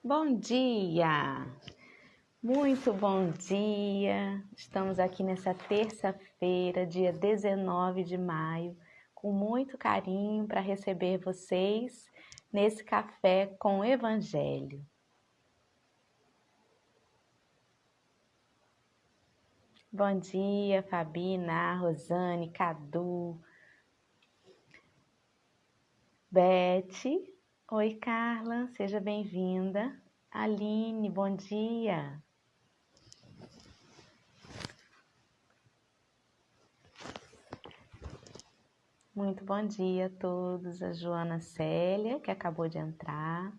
Bom dia! Muito bom dia! Estamos aqui nessa terça-feira, dia 19 de maio, com muito carinho para receber vocês nesse café com o Evangelho. Bom dia, Fabina, Rosane, Cadu, Beth. Oi, Carla, seja bem-vinda. Aline, bom dia. Muito bom dia a todos. A Joana Célia, que acabou de entrar,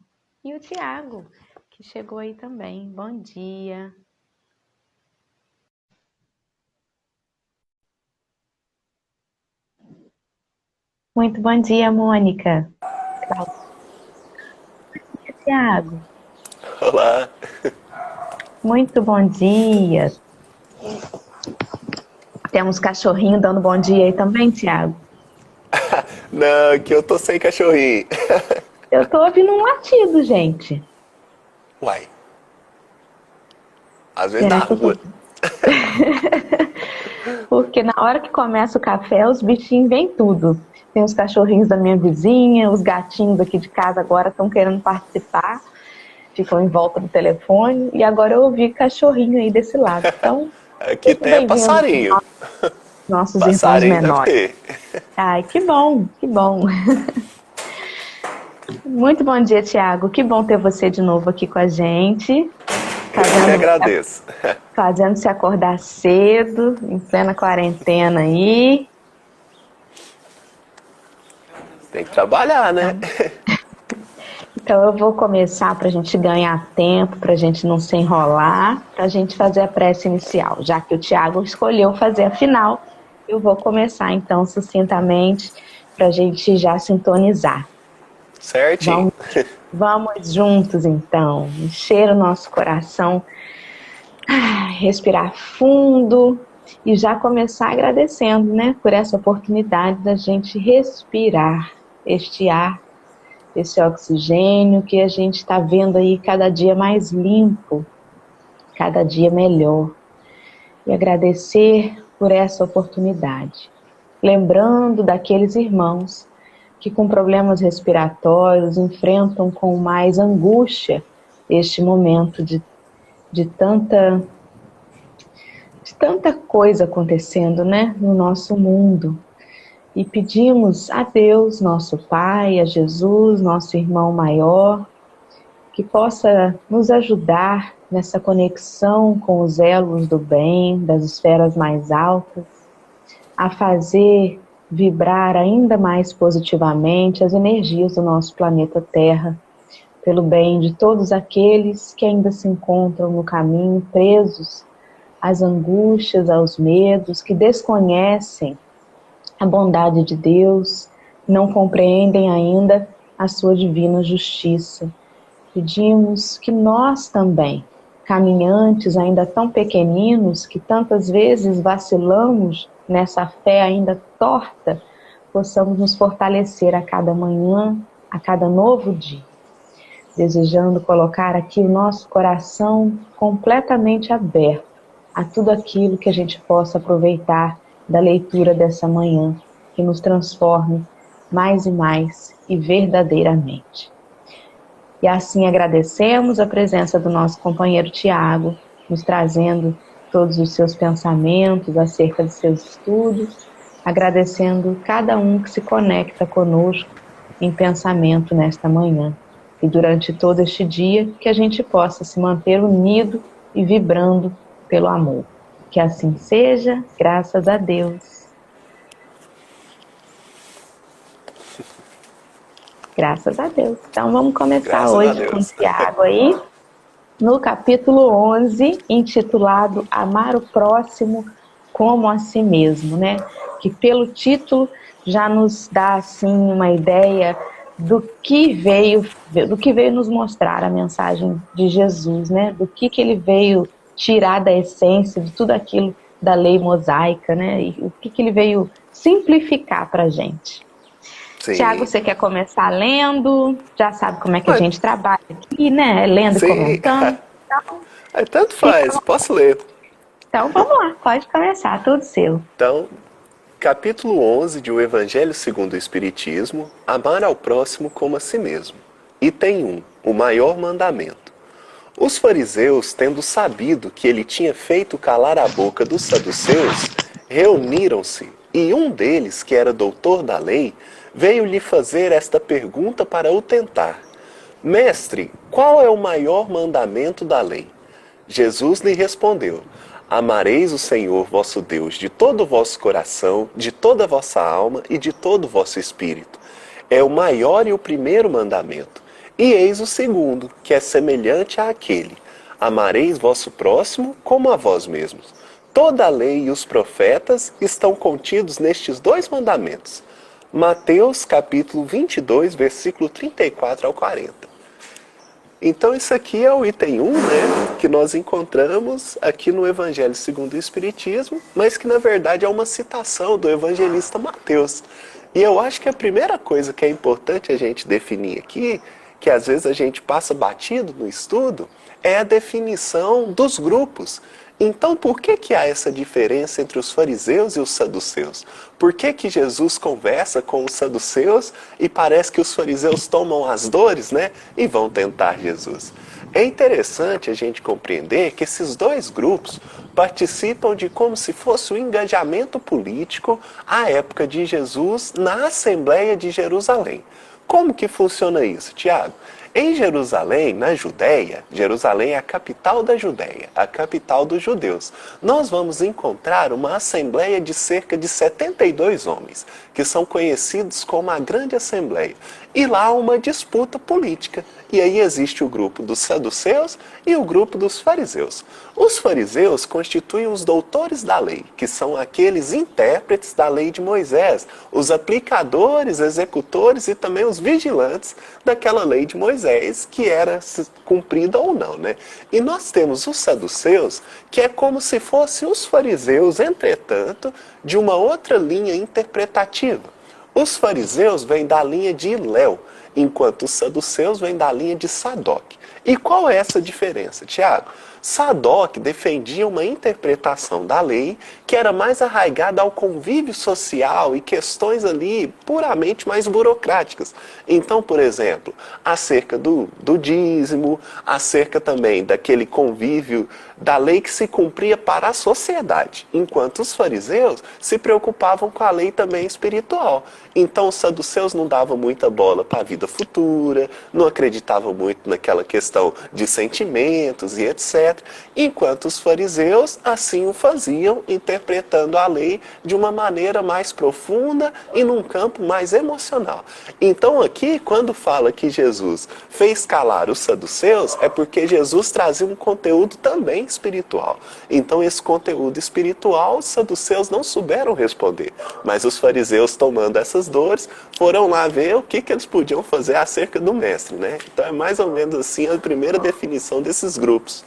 e o Tiago, que chegou aí também. Bom dia. Muito bom dia, Mônica. Tiago. Olá. Muito bom dia. Temos cachorrinho dando bom dia aí também, Tiago? Não, que eu tô sem cachorrinho. Eu tô ouvindo um latido, gente. Uai. Às vezes na Será que eu tô... rua. Porque na hora que começa o café, os bichinhos vêm tudo. Tem os cachorrinhos da minha vizinha, os gatinhos aqui de casa agora estão querendo participar, ficam em volta do telefone, e agora eu ouvi cachorrinho aí desse lado. Então, Aqui muito tem é bem-vindos, passarinho. nossos irmãos Passarinho deve menores. ter. Ai, que bom, que bom. Muito bom dia, Tiago. Que bom ter você de novo aqui com a gente, Eu que agradeço. fazendo se acordar cedo, em plena quarentena aí. Tem que trabalhar, né? Então eu vou começar para a gente ganhar tempo, para a gente não se enrolar, para a gente fazer a prece inicial. Já que o Tiago escolheu fazer a final, eu vou começar então sucintamente para a gente já sintonizar. Certinho. Vamos juntos então, encher o nosso coração, respirar fundo e já começar agradecendo, né, por essa oportunidade da gente respirar este ar, esse oxigênio que a gente está vendo aí cada dia mais limpo, cada dia melhor. E agradecer por essa oportunidade. Lembrando daqueles irmãos que com problemas respiratórios enfrentam com mais angústia este momento de tanta coisa acontecendo, né, no nosso mundo. E pedimos a Deus, nosso Pai, a Jesus, nosso irmão maior, que possa nos ajudar nessa conexão com os elos do bem, das esferas mais altas, a fazer vibrar ainda mais positivamente as energias do nosso planeta Terra, pelo bem de todos aqueles que ainda se encontram no caminho presos às angústias, aos medos, que desconhecem a bondade de Deus, não compreendem ainda a sua divina justiça. Pedimos que nós também, caminhantes ainda tão pequeninos, que tantas vezes vacilamos nessa fé ainda torta, possamos nos fortalecer a cada manhã, a cada novo dia, desejando colocar aqui o nosso coração completamente aberto a tudo aquilo que a gente possa aproveitar da leitura dessa manhã, que nos transforme mais e mais e verdadeiramente. E assim agradecemos a presença do nosso companheiro Tiago, nos trazendo todos os seus pensamentos acerca de seus estudos, agradecendo cada um que se conecta conosco em pensamento nesta manhã. E durante todo este dia, que a gente possa se manter unido e vibrando pelo amor. Que assim seja, graças a Deus. Graças a Deus. Então vamos começar Graças a hoje com o Deus. Tiago aí, no capítulo 11, intitulado Amar o Próximo como a Si Mesmo, né? Que pelo título já nos dá assim uma ideia do que veio nos mostrar a mensagem de Jesus, né? Do que ele veio tirar da essência de tudo aquilo da lei mosaica, né? E o que ele veio simplificar para a gente. Tiago, Sim. você quer começar lendo? Já sabe como é que a Mas, gente trabalha aqui, né? Lendo e sim. comentando. Então, Tanto fica... faz, posso ler. então vamos lá, pode começar, tudo seu. Então, capítulo 11 de O Evangelho segundo o Espiritismo, amar ao próximo como a si mesmo. Item 1, o maior mandamento. Os fariseus, tendo sabido que ele tinha feito calar a boca dos saduceus, reuniram-se, e um deles, que era doutor da lei, veio lhe fazer esta pergunta para o tentar: Mestre, qual é o maior mandamento da lei? Jesus lhe respondeu: Amareis o Senhor vosso Deus de todo o vosso coração, de toda a vossa alma e de todo o vosso espírito. É o maior e o primeiro mandamento. E eis o segundo, que é semelhante àquele: Amareis vosso próximo como a vós mesmos. Toda a lei e os profetas estão contidos nestes dois mandamentos. Mateus capítulo 22, versículo 34 ao 40. Então isso aqui é o item 1, né, que nós encontramos aqui no Evangelho segundo o Espiritismo, mas que na verdade é uma citação do evangelista Mateus. E eu acho que a primeira coisa que é importante a gente definir aqui, que às vezes a gente passa batido no estudo, é a definição dos grupos. Então, por que há essa diferença entre os fariseus e os saduceus? Por que Jesus conversa com os saduceus e parece que os fariseus tomam as dores, né, e vão tentar Jesus? É interessante a gente compreender que esses dois grupos participam de como se fosse um engajamento político à época de Jesus na Assembleia de Jerusalém. Como que funciona isso, Tiago? Em Jerusalém, na Judéia, Jerusalém é a capital da Judéia, a capital dos judeus. Nós vamos encontrar uma assembleia de cerca de 72 homens, que são conhecidos como a Grande Assembleia. E lá há uma disputa política. E aí existe o grupo dos saduceus e o grupo dos fariseus. Os fariseus constituem os doutores da lei, que são aqueles intérpretes da lei de Moisés, os aplicadores, executores e também os vigilantes daquela lei de Moisés, que era cumprida ou não, né? E nós temos os saduceus, que é como se fossem os fariseus, entretanto, de uma outra linha interpretativa. Os fariseus vêm da linha de Hilel, enquanto os saduceus vêm da linha de Sadoc. E qual é essa diferença, Tiago? Sadoc defendia uma interpretação da lei que era mais arraigada ao convívio social e questões ali puramente mais burocráticas. Então, por exemplo, acerca do dízimo, acerca também daquele convívio da lei que se cumpria para a sociedade, enquanto os fariseus se preocupavam com a lei também espiritual. Então, os saduceus não davam muita bola para a vida futura, não acreditavam muito naquela questão de sentimentos e etc. Enquanto os fariseus assim o faziam, interpretando a lei de uma maneira mais profunda e num campo mais emocional. Então aqui, quando fala que Jesus fez calar os saduceus, é porque Jesus trazia um conteúdo também espiritual. Então esse conteúdo espiritual, os saduceus não souberam responder, mas os fariseus, tomando essas dores, foram lá ver o que eles podiam fazer acerca do mestre, né? Então é mais ou menos assim a primeira definição desses grupos.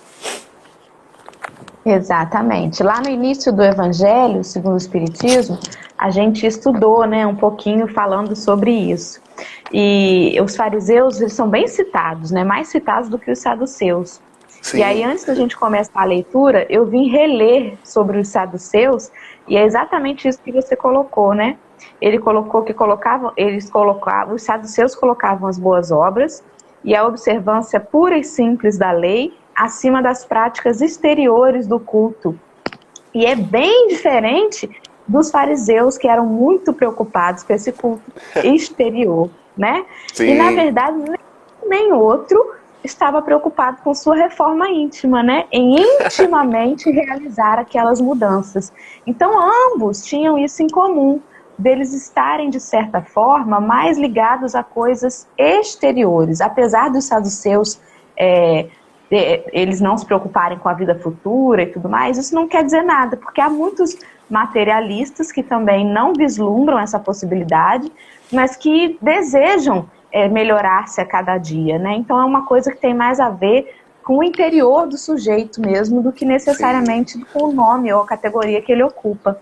Exatamente. Lá no início do Evangelho, segundo o Espiritismo, a gente estudou, né, um pouquinho falando sobre isso. E os fariseus, eles são bem citados, né, mais citados do que os saduceus. Sim. E aí, antes da gente começar a leitura, eu vim reler sobre os saduceus, e é exatamente isso que você colocou, né? Ele colocou que os saduceus colocavam as boas obras e a observância pura e simples da lei acima das práticas exteriores do culto. E é bem diferente dos fariseus, que eram muito preocupados com esse culto exterior, né? Sim. E, na verdade, nem outro estava preocupado com sua reforma íntima, né? Em intimamente realizar aquelas mudanças. Então, ambos tinham isso em comum, deles estarem, de certa forma, mais ligados a coisas exteriores. Apesar dos saduceus eles não se preocuparem com a vida futura e tudo mais, isso não quer dizer nada, porque há muitos materialistas que também não vislumbram essa possibilidade, mas que desejam melhorar-se a cada dia, né? Então é uma coisa que tem mais a ver com o interior do sujeito mesmo, do que necessariamente Sim. com o nome ou a categoria que ele ocupa.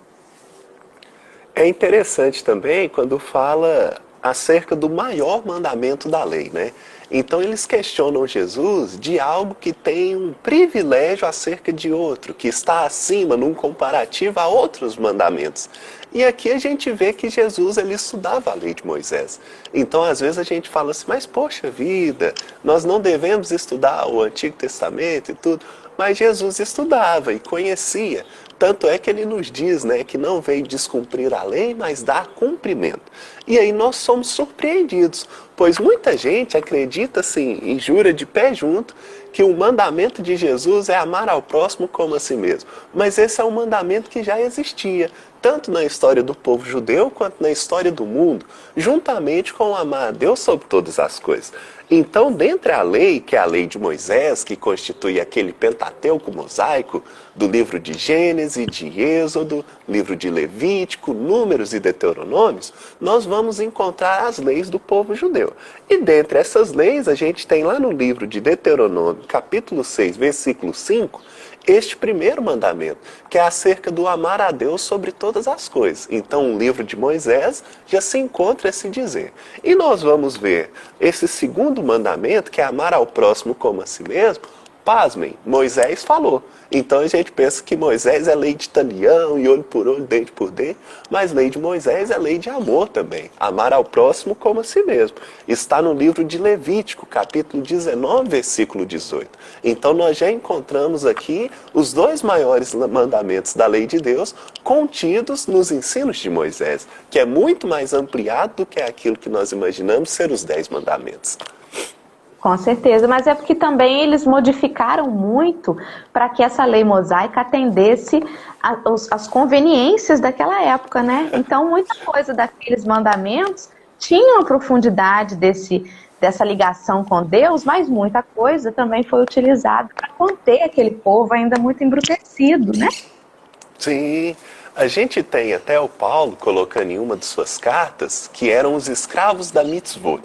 É interessante também quando fala acerca do maior mandamento da lei, né? Então eles questionam Jesus de algo que tem um privilégio acerca de outro, que está acima num comparativo a outros mandamentos. E aqui a gente vê que Jesus ele estudava a lei de Moisés. Então às vezes a gente fala assim, mas poxa vida, nós não devemos estudar o Antigo Testamento e tudo. Mas Jesus estudava e conhecia. Tanto é que ele nos diz, né, que não veio descumprir a lei, mas dar cumprimento. E aí nós somos surpreendidos, pois muita gente acredita assim, e jura de pé junto, que o mandamento de Jesus é amar ao próximo como a si mesmo. Mas esse é um mandamento que já existia, tanto na história do povo judeu quanto na história do mundo, juntamente com o amar a Deus sobre todas as coisas. Então, dentre a lei, que é a lei de Moisés, que constitui aquele Pentateuco mosaico do livro de Gênesis, de Êxodo, livro de Levítico, Números e Deuteronômios, nós vamos encontrar as leis do povo judeu. E dentre essas leis, a gente tem lá no livro de Deuteronômio, capítulo 6, versículo 5, este primeiro mandamento, que é acerca do amar a Deus sobre todas as coisas. Então, no livro de Moisés já se encontra esse dizer. E nós vamos ver esse segundo mandamento, que é amar ao próximo como a si mesmo. Pasmem, Moisés falou. Então a gente pensa que Moisés é lei de talião, e olho por olho, dente por dente, mas lei de Moisés é lei de amor também. Amar ao próximo como a si mesmo. Está no livro de Levítico, capítulo 19, versículo 18. Então nós já encontramos aqui os dois maiores mandamentos da lei de Deus contidos nos ensinos de Moisés, que é muito mais ampliado do que aquilo que nós imaginamos ser os 10 mandamentos. Com certeza, mas é porque também eles modificaram muito para que essa lei mosaica atendesse às conveniências daquela época, né? Então, muita coisa daqueles mandamentos tinha a profundidade dessa ligação com Deus, mas muita coisa também foi utilizada para conter aquele povo ainda muito embrutecido, né? Sim, a gente tem até o Paulo colocando em uma de suas cartas que eram os escravos da mitzvot.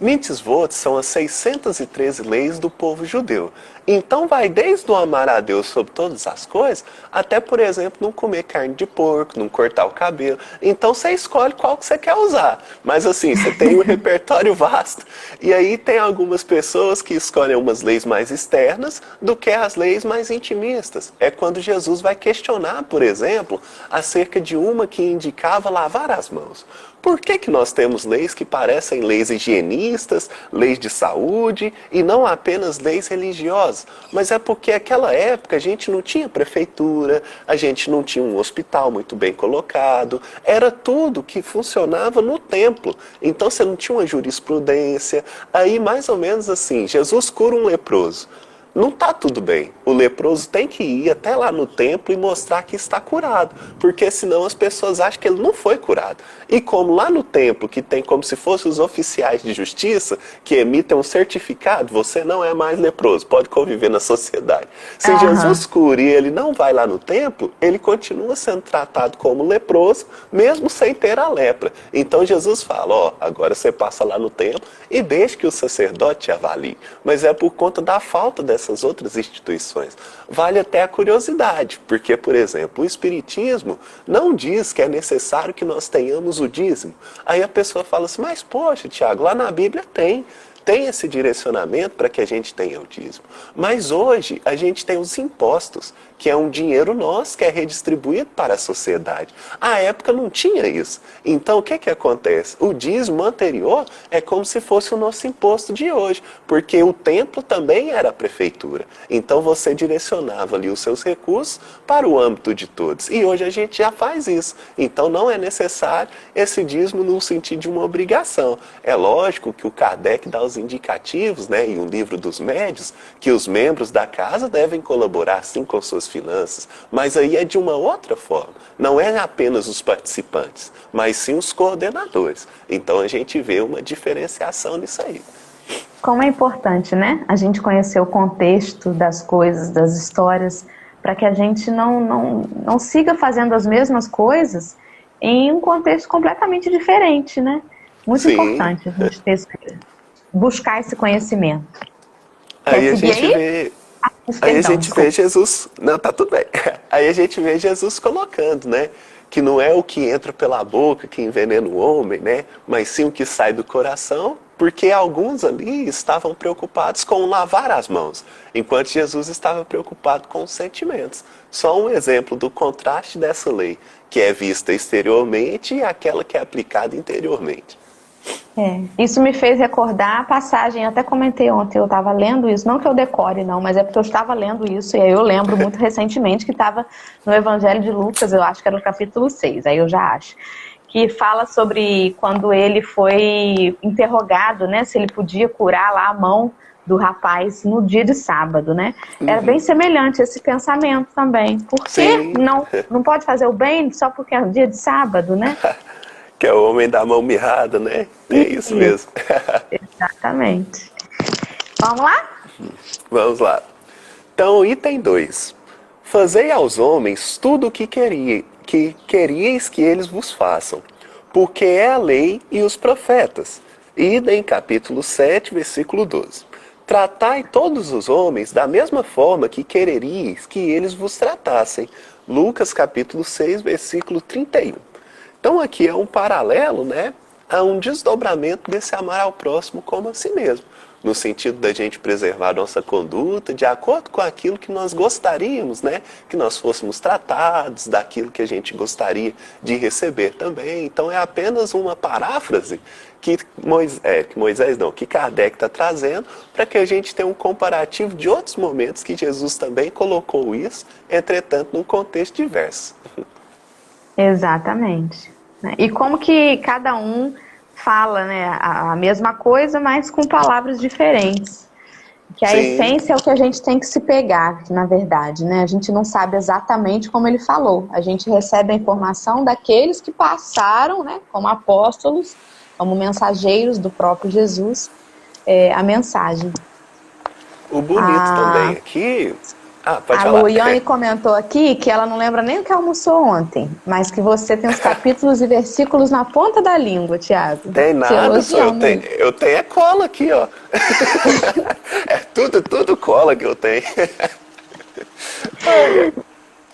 Mitzvot são as 613 leis do povo judeu. Então vai desde o amar a Deus sobre todas as coisas, até, por exemplo, não comer carne de porco, não cortar o cabelo. Então você escolhe qual que você quer usar. Mas assim, você tem um repertório vasto. E aí tem algumas pessoas que escolhem umas leis mais externas do que as leis mais intimistas. É quando Jesus vai questionar, por exemplo, acerca de uma que indicava lavar as mãos. Por que nós temos leis que parecem leis higienistas, leis de saúde e não apenas leis religiosas? Mas é porque naquela época a gente não tinha prefeitura, a gente não tinha um hospital muito bem colocado, era tudo que funcionava no templo. Então você não tinha uma jurisprudência. Aí mais ou menos assim, Jesus cura um leproso. Não está tudo bem. O leproso tem que ir até lá no templo e mostrar que está curado, porque senão as pessoas acham que ele não foi curado. E como lá no templo, que tem como se fossem os oficiais de justiça, que emitem um certificado, você não é mais leproso, pode conviver na sociedade. Se Jesus cura e ele não vai lá no templo, ele continua sendo tratado como leproso, mesmo sem ter a lepra. Então Jesus fala, ó, agora você passa lá no templo e deixe que o sacerdote te avalie. Mas é por conta da falta dessas outras instituições. Vale até a curiosidade, porque, por exemplo, o Espiritismo não diz que é necessário que nós tenhamos o dízimo. Aí a pessoa fala assim, mas poxa, Tiago, lá na Bíblia tem esse direcionamento para que a gente tenha o dízimo. Mas hoje a gente tem os impostos, que é um dinheiro nosso que é redistribuído para a sociedade. À época não tinha isso. Então o que acontece? O dízimo anterior é como se fosse o nosso imposto de hoje, porque o templo também era a prefeitura. Então você direcionava ali os seus recursos para o âmbito de todos. E hoje a gente já faz isso. Então não é necessário esse dízimo no sentido de uma obrigação. É lógico que o Kardec dá os indicativos, né, em um livro dos médios, que os membros da casa devem colaborar sim com suas finanças, mas aí é de uma outra forma. Não é apenas os participantes, mas sim os coordenadores. Então a gente vê uma diferenciação nisso aí. Como é importante, né? A gente conhecer o contexto das coisas, das histórias, para que a gente não siga fazendo as mesmas coisas em um contexto completamente diferente, né? Muito Sim. importante a gente buscar esse conhecimento. Aí a gente vê... Aí a gente vê Jesus... Não, tá tudo bem. Aí a gente vê Jesus colocando, né? que não é o que entra pela boca que envenena o homem, né? Mas sim o que sai do coração, porque alguns ali estavam preocupados com lavar as mãos, enquanto Jesus estava preocupado com os sentimentos. Só um exemplo do contraste dessa lei, que é vista exteriormente e aquela que é aplicada interiormente. Isso me fez recordar a passagem, eu até comentei ontem, eu estava lendo isso, não que eu decore não, mas é porque eu estava lendo isso, e aí eu lembro muito recentemente que estava no Evangelho de Lucas, eu acho que era no capítulo 6, aí eu já acho, que fala sobre quando ele foi interrogado, né, se ele podia curar lá a mão do rapaz no dia de sábado, né? Era bem semelhante esse pensamento também. Por que não pode fazer o bem só porque é dia de sábado, né? Que é o homem da mão mirrada, né? É isso mesmo. Exatamente. Vamos lá? Vamos lá. Então, item 2. Fazei aos homens tudo o que queríeis que eles vos façam, porque é a lei e os profetas. Idem, capítulo 7, versículo 12. Tratai todos os homens da mesma forma que quereríeis que eles vos tratassem. Lucas, capítulo 6, versículo 31. Então aqui é um paralelo, né, a um desdobramento desse amar ao próximo como a si mesmo, no sentido da gente preservar nossa conduta de acordo com aquilo que nós gostaríamos, né, que nós fôssemos tratados, daquilo que a gente gostaria de receber também. Então é apenas uma paráfrase que Kardec está trazendo para que a gente tenha um comparativo de outros momentos que Jesus também colocou isso, entretanto num contexto diverso. Exatamente. E como que cada um fala, né, a mesma coisa, mas com palavras diferentes. Que a essência é o que a gente tem que se pegar, na verdade, né? A gente não sabe exatamente como ele falou. A gente recebe a informação daqueles que passaram, né, como apóstolos, como mensageiros do próprio Jesus, a mensagem. O bonito também aqui... pode a falar. Luiane comentou aqui que ela não lembra nem o que almoçou ontem, mas que você tem os capítulos e versículos na ponta da língua, Tiago. Tem nada, eu tenho a cola aqui, ó. É tudo cola que eu tenho.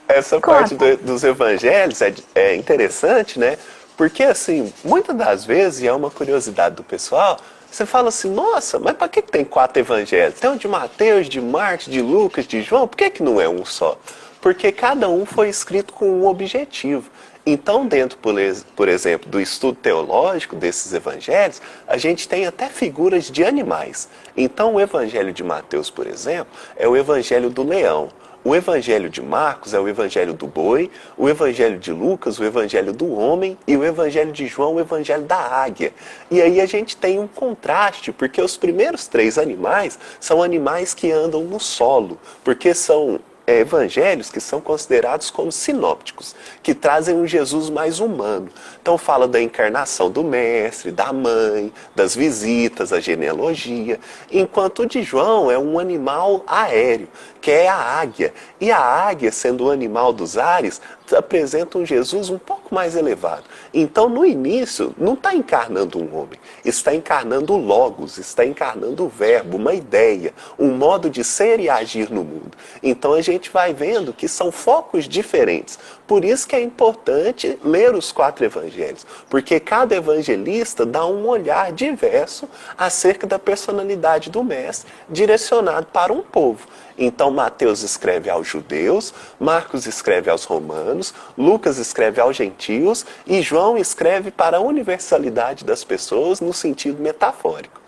Essa parte dos evangelhos é interessante, né? Porque, assim, muitas das vezes, e é uma curiosidade do pessoal, você fala assim, nossa, mas para que tem 4 evangelhos? Tem o de Mateus, de Marcos, de Lucas, de João, por que não é um só? Porque cada um foi escrito com um objetivo. Então, dentro, por exemplo, do estudo teológico desses evangelhos, a gente tem até figuras de animais. Então, o evangelho de Mateus, por exemplo, é o evangelho do leão. O evangelho de Marcos é o evangelho do boi, o evangelho de Lucas, o evangelho do homem, e o evangelho de João, o evangelho da águia. E aí a gente tem um contraste, porque os primeiros 3 animais são animais que andam no solo, porque são evangelhos que são considerados como sinópticos, que trazem um Jesus mais humano. Então fala da encarnação do mestre, da mãe, das visitas, a genealogia, enquanto o de João é um animal aéreo, que é a águia. E a águia, sendo o animal dos ares, apresenta um Jesus um pouco mais elevado. Então, no início, não está encarnando um homem, está encarnando o Logos, está encarnando o verbo, uma ideia, um modo de ser e agir no mundo. Então, a gente vai vendo que são focos diferentes. Por isso que é importante ler os 4 evangelhos, porque cada evangelista dá um olhar diverso acerca da personalidade do mestre, direcionado para um povo. Então, Mateus escreve aos judeus, Marcos escreve aos romanos, Lucas escreve aos gentios e João escreve para a universalidade das pessoas no sentido metafórico.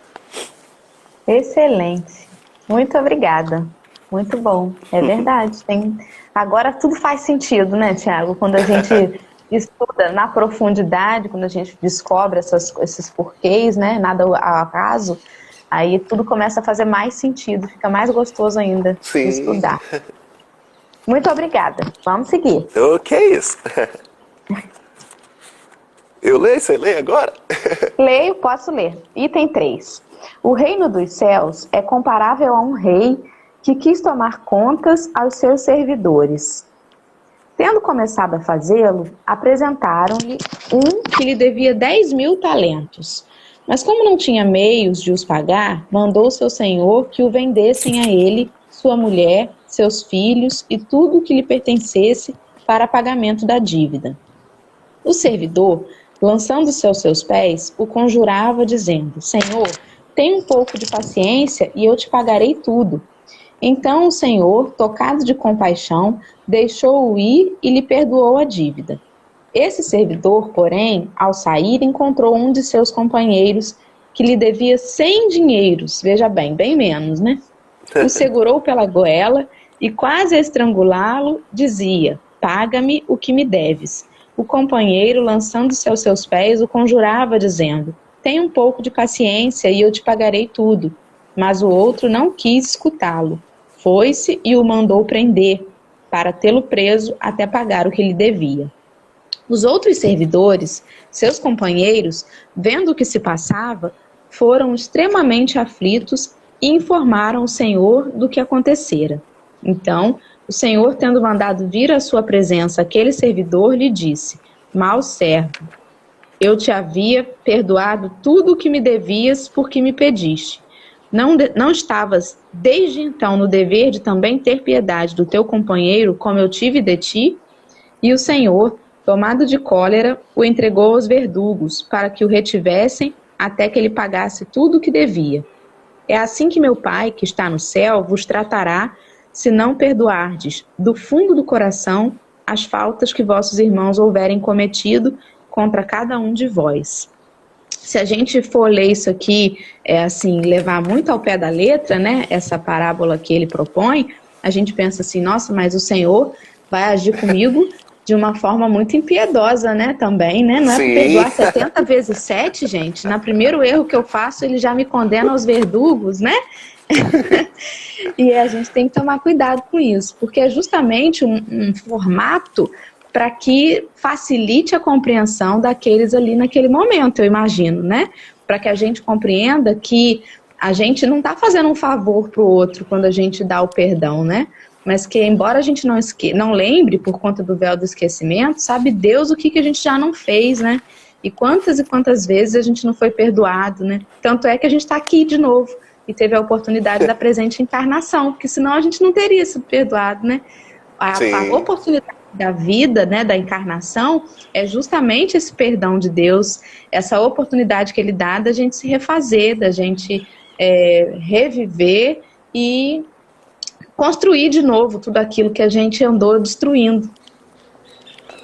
Excelente. Muito obrigada. Muito bom. É verdade. Agora tudo faz sentido, né, Tiago? Quando a gente estuda na profundidade, quando a gente descobre esses porquês, né, nada ao acaso, aí tudo começa a fazer mais sentido, fica mais gostoso ainda de estudar. Muito obrigada. Vamos seguir. O que é isso? Eu leio? Você lê agora? Leio, posso ler. Item 3. O reino dos céus é comparável a um rei que quis tomar contas aos seus servidores. Tendo começado a fazê-lo, apresentaram-lhe um que lhe devia 10.000 talentos. Mas como não tinha meios de os pagar, mandou seu senhor que o vendessem a ele, sua mulher, seus filhos e tudo o que lhe pertencesse para pagamento da dívida. O servidor, lançando-se aos seus pés, o conjurava, dizendo: Senhor, tem um pouco de paciência e eu te pagarei tudo. Então o Senhor, tocado de compaixão, deixou-o ir e lhe perdoou a dívida. Esse servidor, porém, ao sair, encontrou um de seus companheiros que lhe devia 100 dinheiros, veja bem, bem menos, né? O segurou pela goela e, quase a estrangulá-lo, dizia: Paga-me o que me deves. O companheiro, lançando-se aos seus pés, o conjurava, dizendo: Tenha um pouco de paciência e eu te pagarei tudo. Mas o outro não quis escutá-lo. Foi-se e o mandou prender, para tê-lo preso até pagar o que lhe devia. Os outros servidores, seus companheiros, vendo o que se passava, foram extremamente aflitos e informaram o Senhor do que acontecera. Então, o Senhor, tendo mandado vir à sua presença aquele servidor, lhe disse: Mau servo, eu te havia perdoado tudo o que me devias porque me pediste. Não estavas desde então no dever de também ter piedade do teu companheiro, como eu tive de ti? E o Senhor, tomado de cólera, o entregou aos verdugos, para que o retivessem até que ele pagasse tudo o que devia. É assim que meu Pai, que está no céu, vos tratará, se não perdoardes do fundo do coração as faltas que vossos irmãos houverem cometido contra cada um de vós. Se a gente for ler isso aqui, assim, levar muito ao pé da letra, né, essa parábola que ele propõe, a gente pensa assim: nossa, mas o Senhor vai agir comigo de uma forma muito impiedosa, né, também, né? Não é para perdoar 70 vezes 7, gente. No primeiro erro que eu faço, ele já me condena aos verdugos, né? E a gente tem que tomar cuidado com isso, porque é justamente um formato para que facilite a compreensão daqueles ali naquele momento, eu imagino, né? Para que a gente compreenda que a gente não está fazendo um favor para o outro quando a gente dá o perdão, né? Mas que, embora a gente não lembre por conta do véu do esquecimento, sabe Deus o que a gente já não fez, né? E quantas vezes a gente não foi perdoado, né? Tanto é que a gente está aqui de novo e teve a oportunidade da presente encarnação, porque senão a gente não teria sido perdoado, né? A oportunidade da vida, né, da encarnação, é justamente esse perdão de Deus, essa oportunidade que Ele dá da gente se refazer, da gente reviver e construir de novo tudo aquilo que a gente andou destruindo.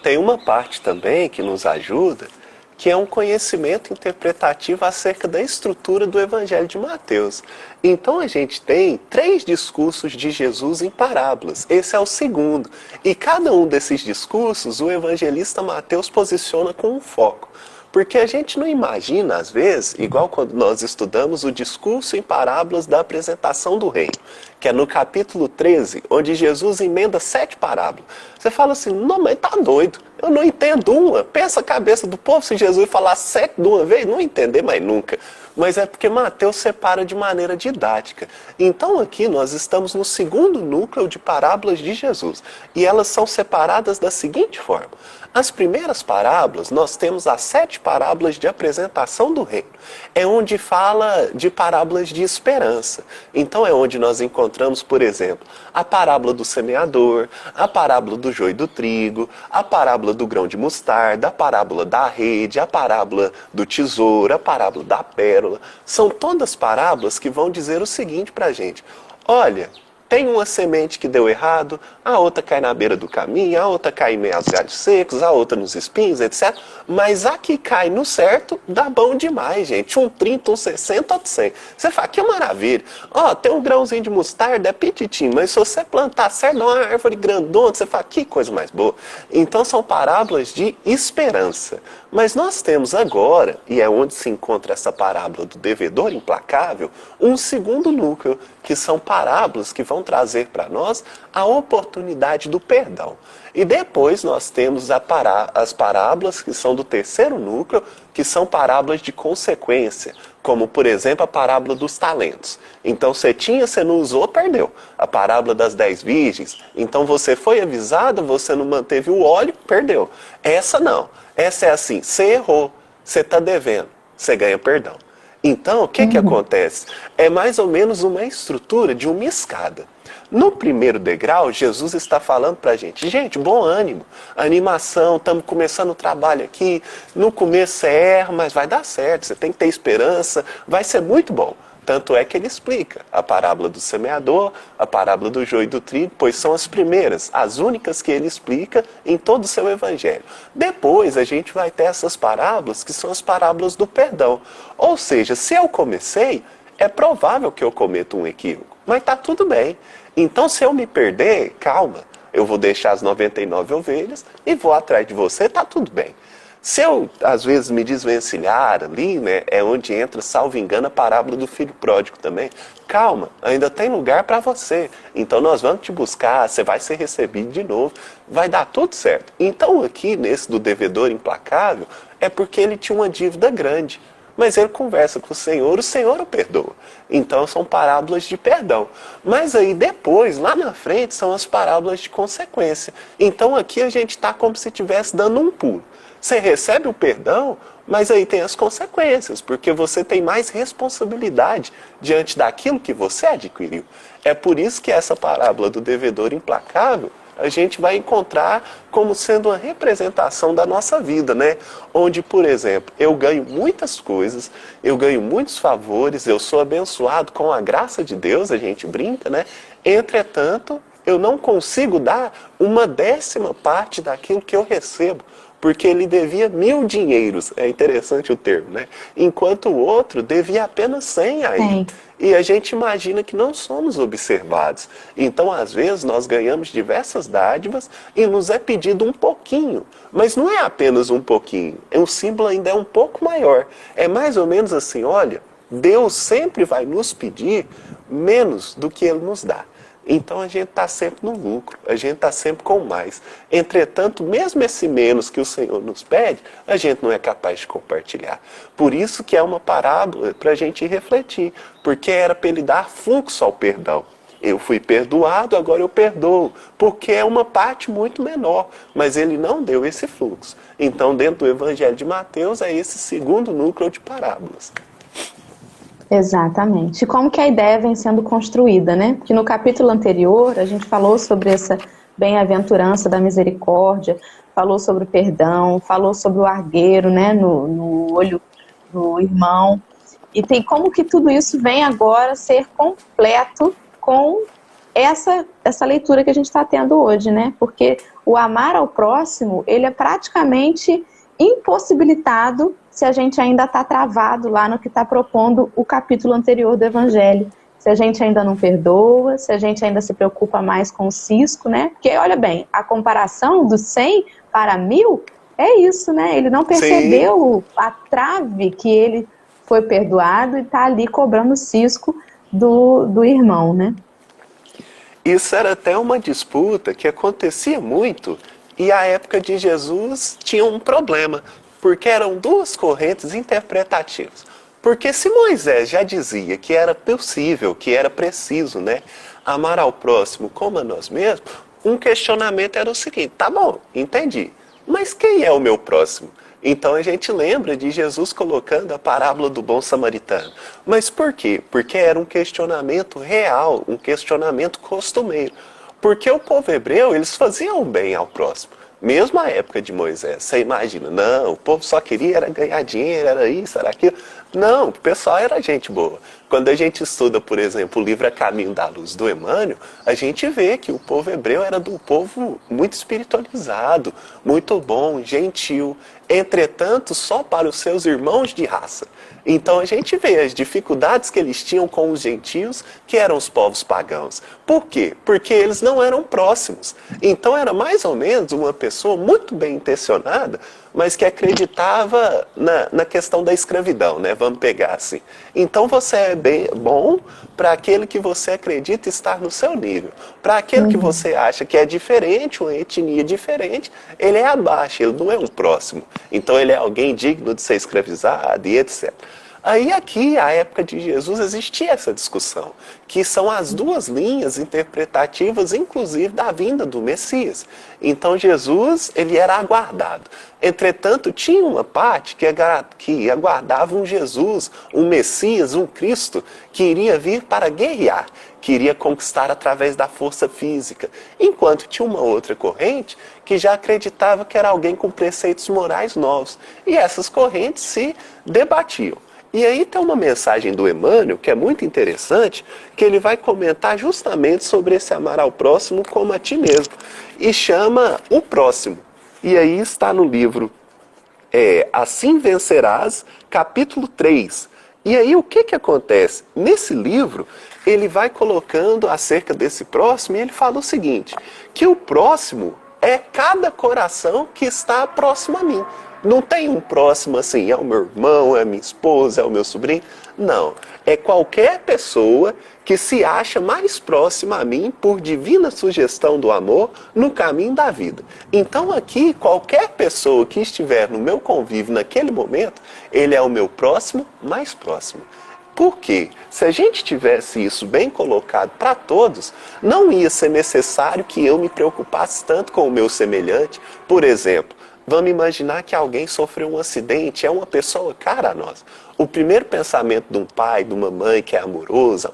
Tem uma parte também que nos ajuda, que é um conhecimento interpretativo acerca da estrutura do Evangelho de Mateus. Então a gente tem 3 discursos de Jesus em parábolas. Esse é o segundo. E cada um desses discursos, o evangelista Mateus posiciona com um foco. Porque a gente não imagina, às vezes, igual quando nós estudamos o discurso em parábolas da apresentação do reino, que é no capítulo 13, onde Jesus emenda 7 parábolas. Você fala assim: não, mas tá doido, eu não entendo uma. Pensa a cabeça do povo, se Jesus falar 7 de uma vez, não entender mais nunca. Mas é porque Mateus separa de maneira didática. Então aqui nós estamos no segundo núcleo de parábolas de Jesus. E elas são separadas da seguinte forma. As primeiras parábolas, nós temos as 7 parábolas de apresentação do reino. É onde fala de parábolas de esperança. Então é onde nós encontramos, por exemplo, a parábola do semeador, a parábola do joio e do trigo, a parábola do grão de mostarda, a parábola da rede, a parábola do tesouro, a parábola da pérola. São todas parábolas que vão dizer o seguinte pra gente: olha, tem uma semente que deu errado, a outra cai na beira do caminho, a outra cai em meio aos galhos secos, a outra nos espinhos, etc. Mas a que cai no certo dá bom demais, gente. 30, 60, 100. Você fala: que maravilha. Ó, tem um grãozinho de mostarda, é pititinho, mas se você plantar certo, dá uma árvore grandona, você fala: que coisa mais boa. Então são parábolas de esperança. Mas nós temos agora, e é onde se encontra essa parábola do devedor implacável, um segundo núcleo, que são parábolas que vão trazer para nós a oportunidade do perdão. E depois nós temos as parábolas que são do terceiro núcleo, que são parábolas de consequência, como por exemplo a parábola dos talentos. Então você tinha, você não usou, perdeu. A parábola das 10 virgens, então você foi avisado, você não manteve o óleo, perdeu. Essa não. Essa é assim: você errou, você está devendo, você ganha perdão. Então, o que que acontece? É mais ou menos uma estrutura de uma escada. No primeiro degrau, Jesus está falando para a gente, bom ânimo, animação, estamos começando o trabalho aqui, no começo você erra, mas vai dar certo, você tem que ter esperança, vai ser muito bom. Tanto é que ele explica a parábola do semeador, a parábola do joio e do trigo, pois são as primeiras, as únicas que ele explica em todo o seu evangelho. Depois a gente vai ter essas parábolas, que são as parábolas do perdão. Ou seja, se eu comecei, é provável que eu cometa um equívoco, mas está tudo bem. Então, se eu me perder, calma, eu vou deixar as 99 ovelhas e vou atrás de você, está tudo bem. Se eu, às vezes, me desvencilhar ali, né, é onde entra, salvo engano, a parábola do filho pródigo também. Calma, ainda tem lugar para você. Então nós vamos te buscar, você vai ser recebido de novo, vai dar tudo certo. Então aqui, nesse do devedor implacável, é porque ele tinha uma dívida grande. Mas ele conversa com o Senhor o perdoa. Então são parábolas de perdão. Mas aí depois, lá na frente, são as parábolas de consequência. Então aqui a gente está como se estivesse dando um pulo. Você recebe o perdão, mas aí tem as consequências, porque você tem mais responsabilidade diante daquilo que você adquiriu. É por isso que essa parábola do devedor implacável, a gente vai encontrar como sendo uma representação da nossa vida, né? Onde, por exemplo, eu ganho muitas coisas, eu ganho muitos favores, eu sou abençoado com a graça de Deus, a gente brinca, né? Entretanto, eu não consigo dar 1/10 parte daquilo que eu recebo, porque ele devia 1000 dinheiros, é interessante o termo, né? Enquanto o outro devia apenas 100 aí. Sim. E a gente imagina que não somos observados. Então, às vezes, nós ganhamos diversas dádivas e nos é pedido um pouquinho. Mas não é apenas um pouquinho, o símbolo ainda é um pouco maior. É mais ou menos assim, olha, Deus sempre vai nos pedir menos do que Ele nos dá. Então a gente está sempre no lucro, a gente está sempre com mais. Entretanto, mesmo esse menos que o Senhor nos pede, a gente não é capaz de compartilhar. Por isso que é uma parábola para a gente refletir, porque era para ele dar fluxo ao perdão. Eu fui perdoado, agora eu perdoo, porque é uma parte muito menor, mas ele não deu esse fluxo. Então, dentro do Evangelho de Mateus, é esse segundo núcleo de parábolas. Exatamente. E como que a ideia vem sendo construída, né? Porque no capítulo anterior a gente falou sobre essa bem-aventurança da misericórdia, falou sobre o perdão, falou sobre o argueiro, né, no olho do irmão. E tem como que tudo isso vem agora ser completo com essa leitura que a gente está tendo hoje, né? Porque o amar ao próximo, ele é praticamente impossibilitado se a gente ainda está travado lá no que está propondo o capítulo anterior do Evangelho. Se a gente ainda não perdoa, se a gente ainda se preocupa mais com o cisco, né? Porque, olha bem, a comparação do 100 para 1000 é isso, né? Ele não percebeu a trave que ele foi perdoado e está ali cobrando o cisco do irmão, né? Isso era até uma disputa que acontecia muito e a época de Jesus tinha um problema, porque eram duas correntes interpretativas. Porque se Moisés já dizia que era possível, que era preciso, né, amar ao próximo como a nós mesmos, um questionamento era o seguinte, tá bom, entendi, mas quem é o meu próximo? Então a gente lembra de Jesus colocando a parábola do bom samaritano. Mas por quê? Porque era um questionamento real, um questionamento costumeiro. Porque o povo hebreu, eles faziam bem ao próximo. Mesmo a época de Moisés, você imagina, não, o povo só queria era ganhar dinheiro, era isso, era aquilo. Não, o pessoal era gente boa. Quando a gente estuda, por exemplo, o livro A Caminho da Luz do Emmanuel, a gente vê que o povo hebreu era um povo muito espiritualizado, muito bom, gentil, entretanto, só para os seus irmãos de raça. Então a gente vê as dificuldades que eles tinham com os gentios, que eram os povos pagãos. Por quê? Porque eles não eram próximos. Então era mais ou menos uma pessoa muito bem intencionada, mas que acreditava na questão da escravidão, né? Vamos pegar assim. Então você é bom para aquele que você acredita estar no seu nível. Para aquele que você acha que é diferente, uma etnia diferente, ele é abaixo, ele não é um próximo. Então ele é alguém digno de ser escravizado e etc. Aí aqui, a época de Jesus, existia essa discussão, que são as duas linhas interpretativas, inclusive, da vinda do Messias. Então Jesus, ele era aguardado. Entretanto, tinha uma parte que aguardava um Jesus, um Messias, um Cristo, que iria vir para guerrear, que iria conquistar através da força física. Enquanto tinha uma outra corrente que já acreditava que era alguém com preceitos morais novos. E essas correntes se debatiam. E aí tem uma mensagem do Emmanuel, que é muito interessante, que ele vai comentar justamente sobre esse amar ao próximo como a ti mesmo. E chama o próximo. E aí está no livro Assim Vencerás, capítulo 3. E aí o que acontece? Nesse livro, ele vai colocando acerca desse próximo e ele fala o seguinte, que o próximo é cada coração que está próximo a mim. Não tem um próximo assim, é o meu irmão, é a minha esposa, é o meu sobrinho. Não, é qualquer pessoa que se acha mais próxima a mim por divina sugestão do amor no caminho da vida. Então aqui, qualquer pessoa que estiver no meu convívio naquele momento, ele é o meu próximo mais próximo. Por quê? Se a gente tivesse isso bem colocado para todos, não ia ser necessário que eu me preocupasse tanto com o meu semelhante. Por exemplo, vamos imaginar que alguém sofreu um acidente, é uma pessoa cara a nós. O primeiro pensamento de um pai, de uma mãe que é amorosa,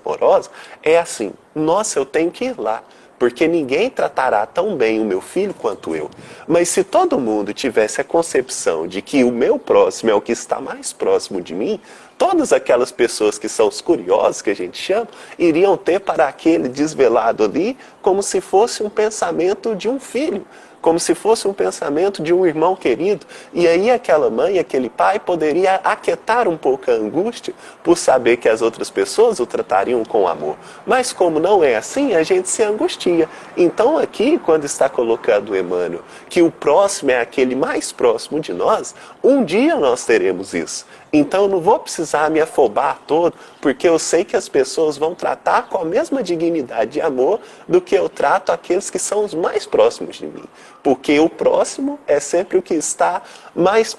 é assim, nossa, eu tenho que ir lá, porque ninguém tratará tão bem o meu filho quanto eu. Mas se todo mundo tivesse a concepção de que o meu próximo é o que está mais próximo de mim, todas aquelas pessoas que são os curiosos, que a gente chama, iriam ter para aquele desvelado ali como se fosse um pensamento de um filho, como se fosse um pensamento de um irmão querido. E aí aquela mãe, aquele pai poderia aquietar um pouco a angústia por saber que as outras pessoas o tratariam com amor. Mas como não é assim, a gente se angustia. Então aqui, quando está colocando o Emmanuel, que o próximo é aquele mais próximo de nós, um dia nós teremos isso. Então eu não vou precisar me afobar todo, porque eu sei que as pessoas vão tratar com a mesma dignidade e amor do que eu trato aqueles que são os mais próximos de mim. Porque o próximo é sempre o que está mais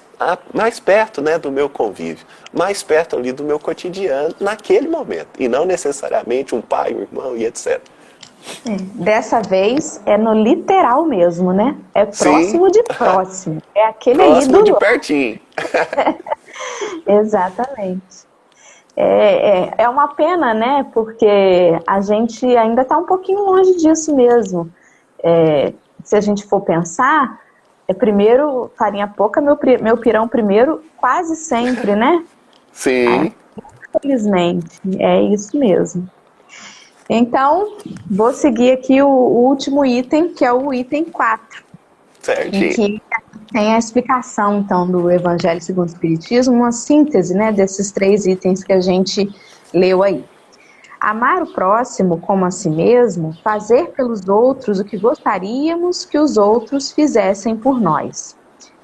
perto, né, do meu convívio, mais perto ali do meu cotidiano naquele momento, e não necessariamente um pai, um irmão e etc. Dessa vez é no literal mesmo, né? É próximo Sim. de próximo. É aquele Próximo ali do de pertinho. Exatamente. É uma pena, né? Porque a gente ainda está um pouquinho longe disso mesmo. Se a gente for pensar, primeiro farinha pouca, meu pirão primeiro, quase sempre, né? Sim. Infelizmente, é isso mesmo. Então, vou seguir aqui o último item, que é o item 4. Certinho. Em que tem a explicação, então, do Evangelho segundo o Espiritismo, uma síntese, né, desses 3 itens que a gente leu aí. Amar o próximo como a si mesmo, fazer pelos outros o que gostaríamos que os outros fizessem por nós.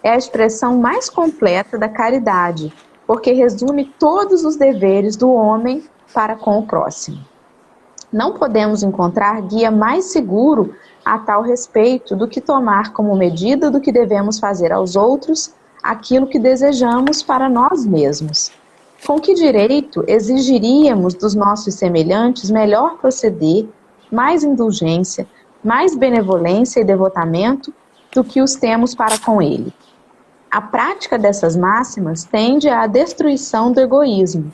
É a expressão mais completa da caridade, porque resume todos os deveres do homem para com o próximo. Não podemos encontrar guia mais seguro a tal respeito do que tomar como medida do que devemos fazer aos outros aquilo que desejamos para nós mesmos. Com que direito exigiríamos dos nossos semelhantes melhor proceder, mais indulgência, mais benevolência e devotamento do que os temos para com ele? A prática dessas máximas tende à destruição do egoísmo.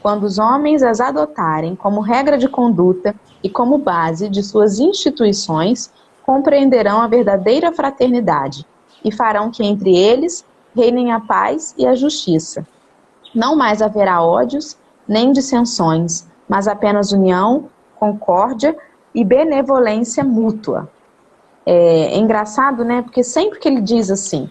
Quando os homens as adotarem como regra de conduta e como base de suas instituições, compreenderão a verdadeira fraternidade e farão que entre eles reinem a paz e a justiça. Não mais haverá ódios nem dissensões, mas apenas união, concórdia e benevolência mútua. É engraçado, né? Porque sempre que ele diz assim,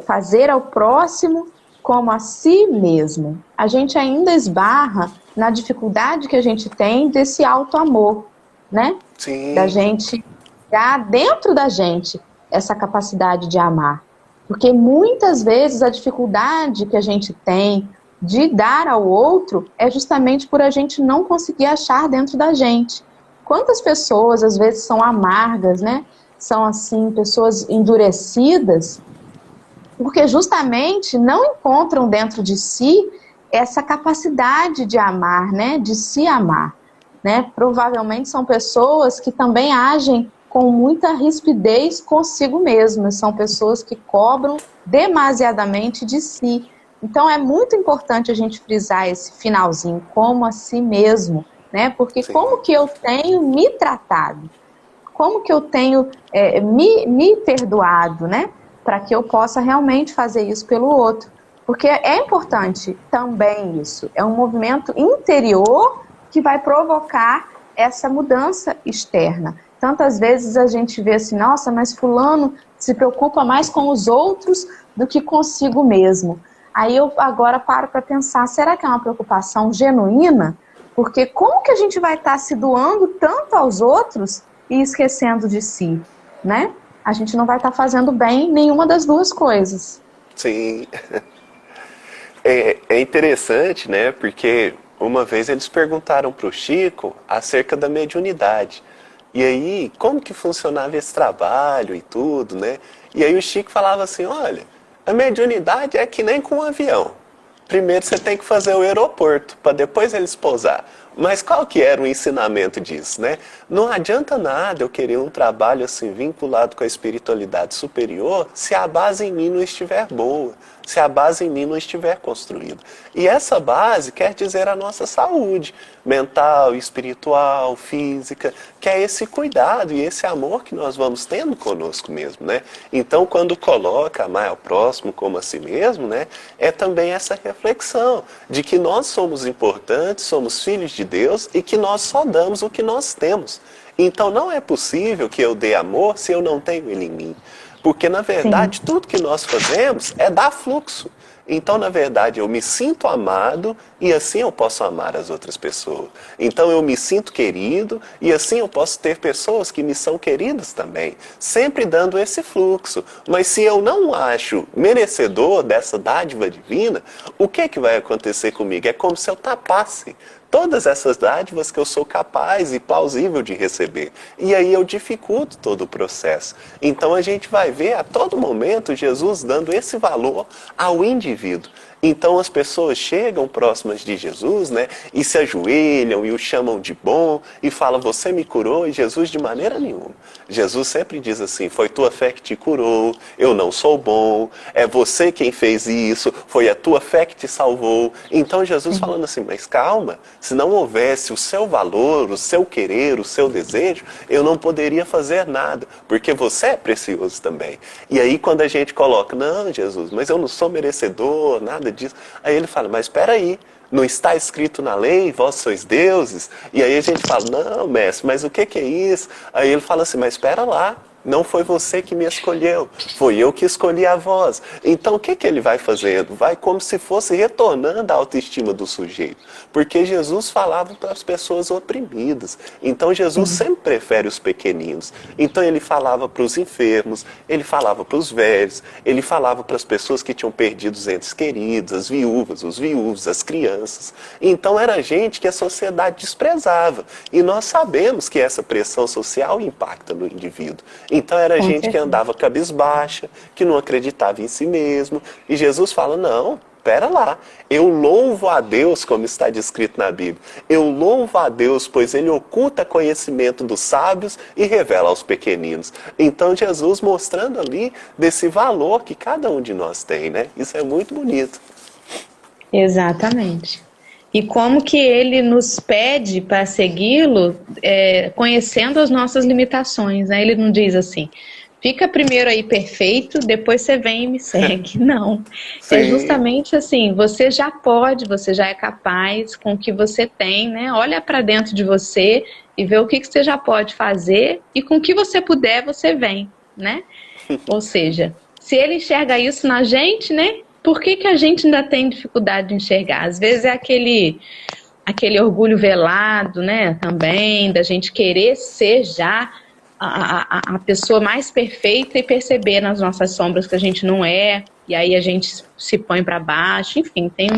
fazer ao próximo como a si mesmo, a gente ainda esbarra na dificuldade que a gente tem desse auto-amor, né? Sim. Da gente, já dentro da gente, essa capacidade de amar. Porque muitas vezes a dificuldade que a gente tem de dar ao outro é justamente por a gente não conseguir achar dentro da gente. Quantas pessoas às vezes são amargas, né? São assim, pessoas endurecidas, porque justamente não encontram dentro de si essa capacidade de amar, né? De se amar, né? Provavelmente são pessoas que também agem com muita rispidez consigo mesmas, são pessoas que cobram demasiadamente de si. Então é muito importante a gente frisar esse finalzinho, como a si mesmo, né? Porque Sim. como que eu tenho me tratado? Como que eu tenho me perdoado, né? Para que eu possa realmente fazer isso pelo outro. Porque é importante também isso. É um movimento interior que vai provocar essa mudança externa. Tantas vezes a gente vê assim, nossa, mas fulano se preocupa mais com os outros do que consigo mesmo. Aí eu agora paro para pensar, será que é uma preocupação genuína? Porque como que a gente vai estar se doando tanto aos outros e esquecendo de si, né? A gente não vai estar fazendo bem nenhuma das duas coisas. Sim. É interessante, né? Porque uma vez eles perguntaram para o Chico acerca da mediunidade. E aí, como que funcionava esse trabalho e tudo, né? E aí o Chico falava assim, olha, a mediunidade é que nem com um avião. Primeiro você tem que fazer o aeroporto, para depois eles pousar. Mas qual que era o ensinamento disso, né? Não adianta nada eu querer um trabalho assim vinculado com a espiritualidade superior se a base em mim não estiver boa, se a base em mim não estiver construída. E essa base quer dizer a nossa saúde mental, espiritual, física, que é esse cuidado e esse amor que nós vamos tendo conosco mesmo, né? Então, quando coloca amar ao próximo como a si mesmo, né, é também essa reflexão de que nós somos importantes, somos filhos de Deus e que nós só damos o que nós temos. Então, não é possível que eu dê amor se eu não tenho ele em mim. Porque, na verdade, Sim. tudo que nós fazemos é dar fluxo. Então, na verdade, eu me sinto amado e assim eu posso amar as outras pessoas. Então, eu me sinto querido e assim eu posso ter pessoas que me são queridas também. Sempre dando esse fluxo. Mas se eu não acho merecedor dessa dádiva divina, o que vai acontecer comigo? É como se eu tapasse todas essas dádivas que eu sou capaz e plausível de receber. E aí eu dificulto todo o processo. Então a gente vai ver a todo momento Jesus dando esse valor ao indivíduo. Então as pessoas chegam próximas de Jesus, né, e se ajoelham e o chamam de bom e falam, você me curou, e Jesus de maneira nenhuma. Jesus sempre diz assim, foi tua fé que te curou, eu não sou bom, é você quem fez isso, foi a tua fé que te salvou. Então Jesus falando assim, mas calma, se não houvesse o seu valor, o seu querer, o seu desejo, eu não poderia fazer nada, porque você é precioso também. E aí quando a gente coloca, não Jesus, mas eu não sou merecedor, nada disso. Aí ele fala, mas espera aí, não está escrito na lei, vós sois deuses? E aí a gente fala, não mestre, mas o que é isso? Aí ele fala assim, mas espera lá, não foi você que me escolheu, foi eu que escolhi a vós. Então o que ele vai fazendo? Vai como se fosse retornando a autoestima do sujeito. Porque Jesus falava para as pessoas oprimidas. Então Jesus sempre prefere os pequeninos. Então ele falava para os enfermos, ele falava para os velhos, ele falava para as pessoas que tinham perdido os entes queridos, as viúvas, os viúvos, as crianças. Então era gente que a sociedade desprezava. E nós sabemos que essa pressão social impacta no indivíduo. Então era gente que andava cabisbaixa, que não acreditava em si mesmo. E Jesus fala, não, pera lá, eu louvo a Deus, como está descrito na Bíblia. Eu louvo a Deus, pois Ele oculta conhecimento dos sábios e revela aos pequeninos. Então Jesus mostrando ali desse valor que cada um de nós tem, né? Isso é muito bonito. Exatamente. E como que ele nos pede para segui-lo, conhecendo as nossas limitações, né? Ele não diz assim, fica primeiro aí perfeito, depois você vem e me segue. Não. Sim. É justamente assim, você já pode, você já é capaz com o que você tem, né? Olha para dentro de você e vê o que você já pode fazer e com o que você puder, você vem, né? Ou seja, se ele enxerga isso na gente, né? Por que a gente ainda tem dificuldade de enxergar? Às vezes é aquele orgulho velado, né? Também, da gente querer ser já a pessoa mais perfeita e perceber nas nossas sombras que a gente não é, e aí a gente se põe para baixo. Enfim, tem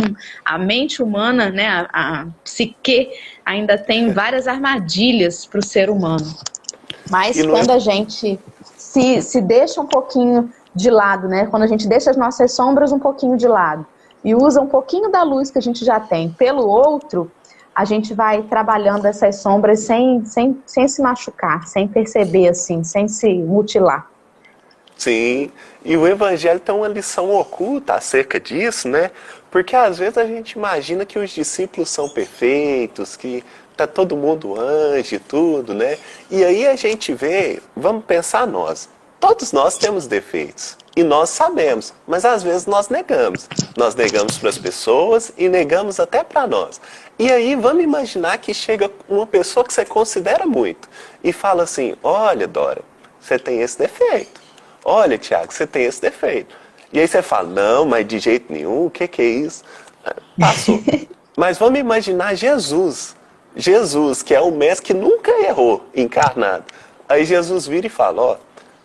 a mente humana, né? A psique ainda tem várias armadilhas para o ser humano. Mas quando a gente se deixa um pouquinho de lado, né? Quando a gente deixa as nossas sombras um pouquinho de lado e usa um pouquinho da luz que a gente já tem pelo outro, a gente vai trabalhando essas sombras sem se machucar, sem perceber, assim, sem se mutilar. Sim, e o Evangelho tem uma lição oculta acerca disso, né? Porque às vezes a gente imagina que os discípulos são perfeitos, que tá todo mundo anjo e tudo, né? E aí a gente vê, vamos pensar nós, todos nós temos defeitos. E nós sabemos, mas às vezes nós negamos. Nós negamos para as pessoas e negamos até para nós. E aí vamos imaginar que chega uma pessoa que você considera muito e fala assim, olha Dora, você tem esse defeito. Olha, Tiago, você tem esse defeito. E aí você fala, não, mas de jeito nenhum, o que é isso? Passou. Mas vamos imaginar Jesus. Jesus, que é o mestre que nunca errou, encarnado. Aí Jesus vira e fala, ó,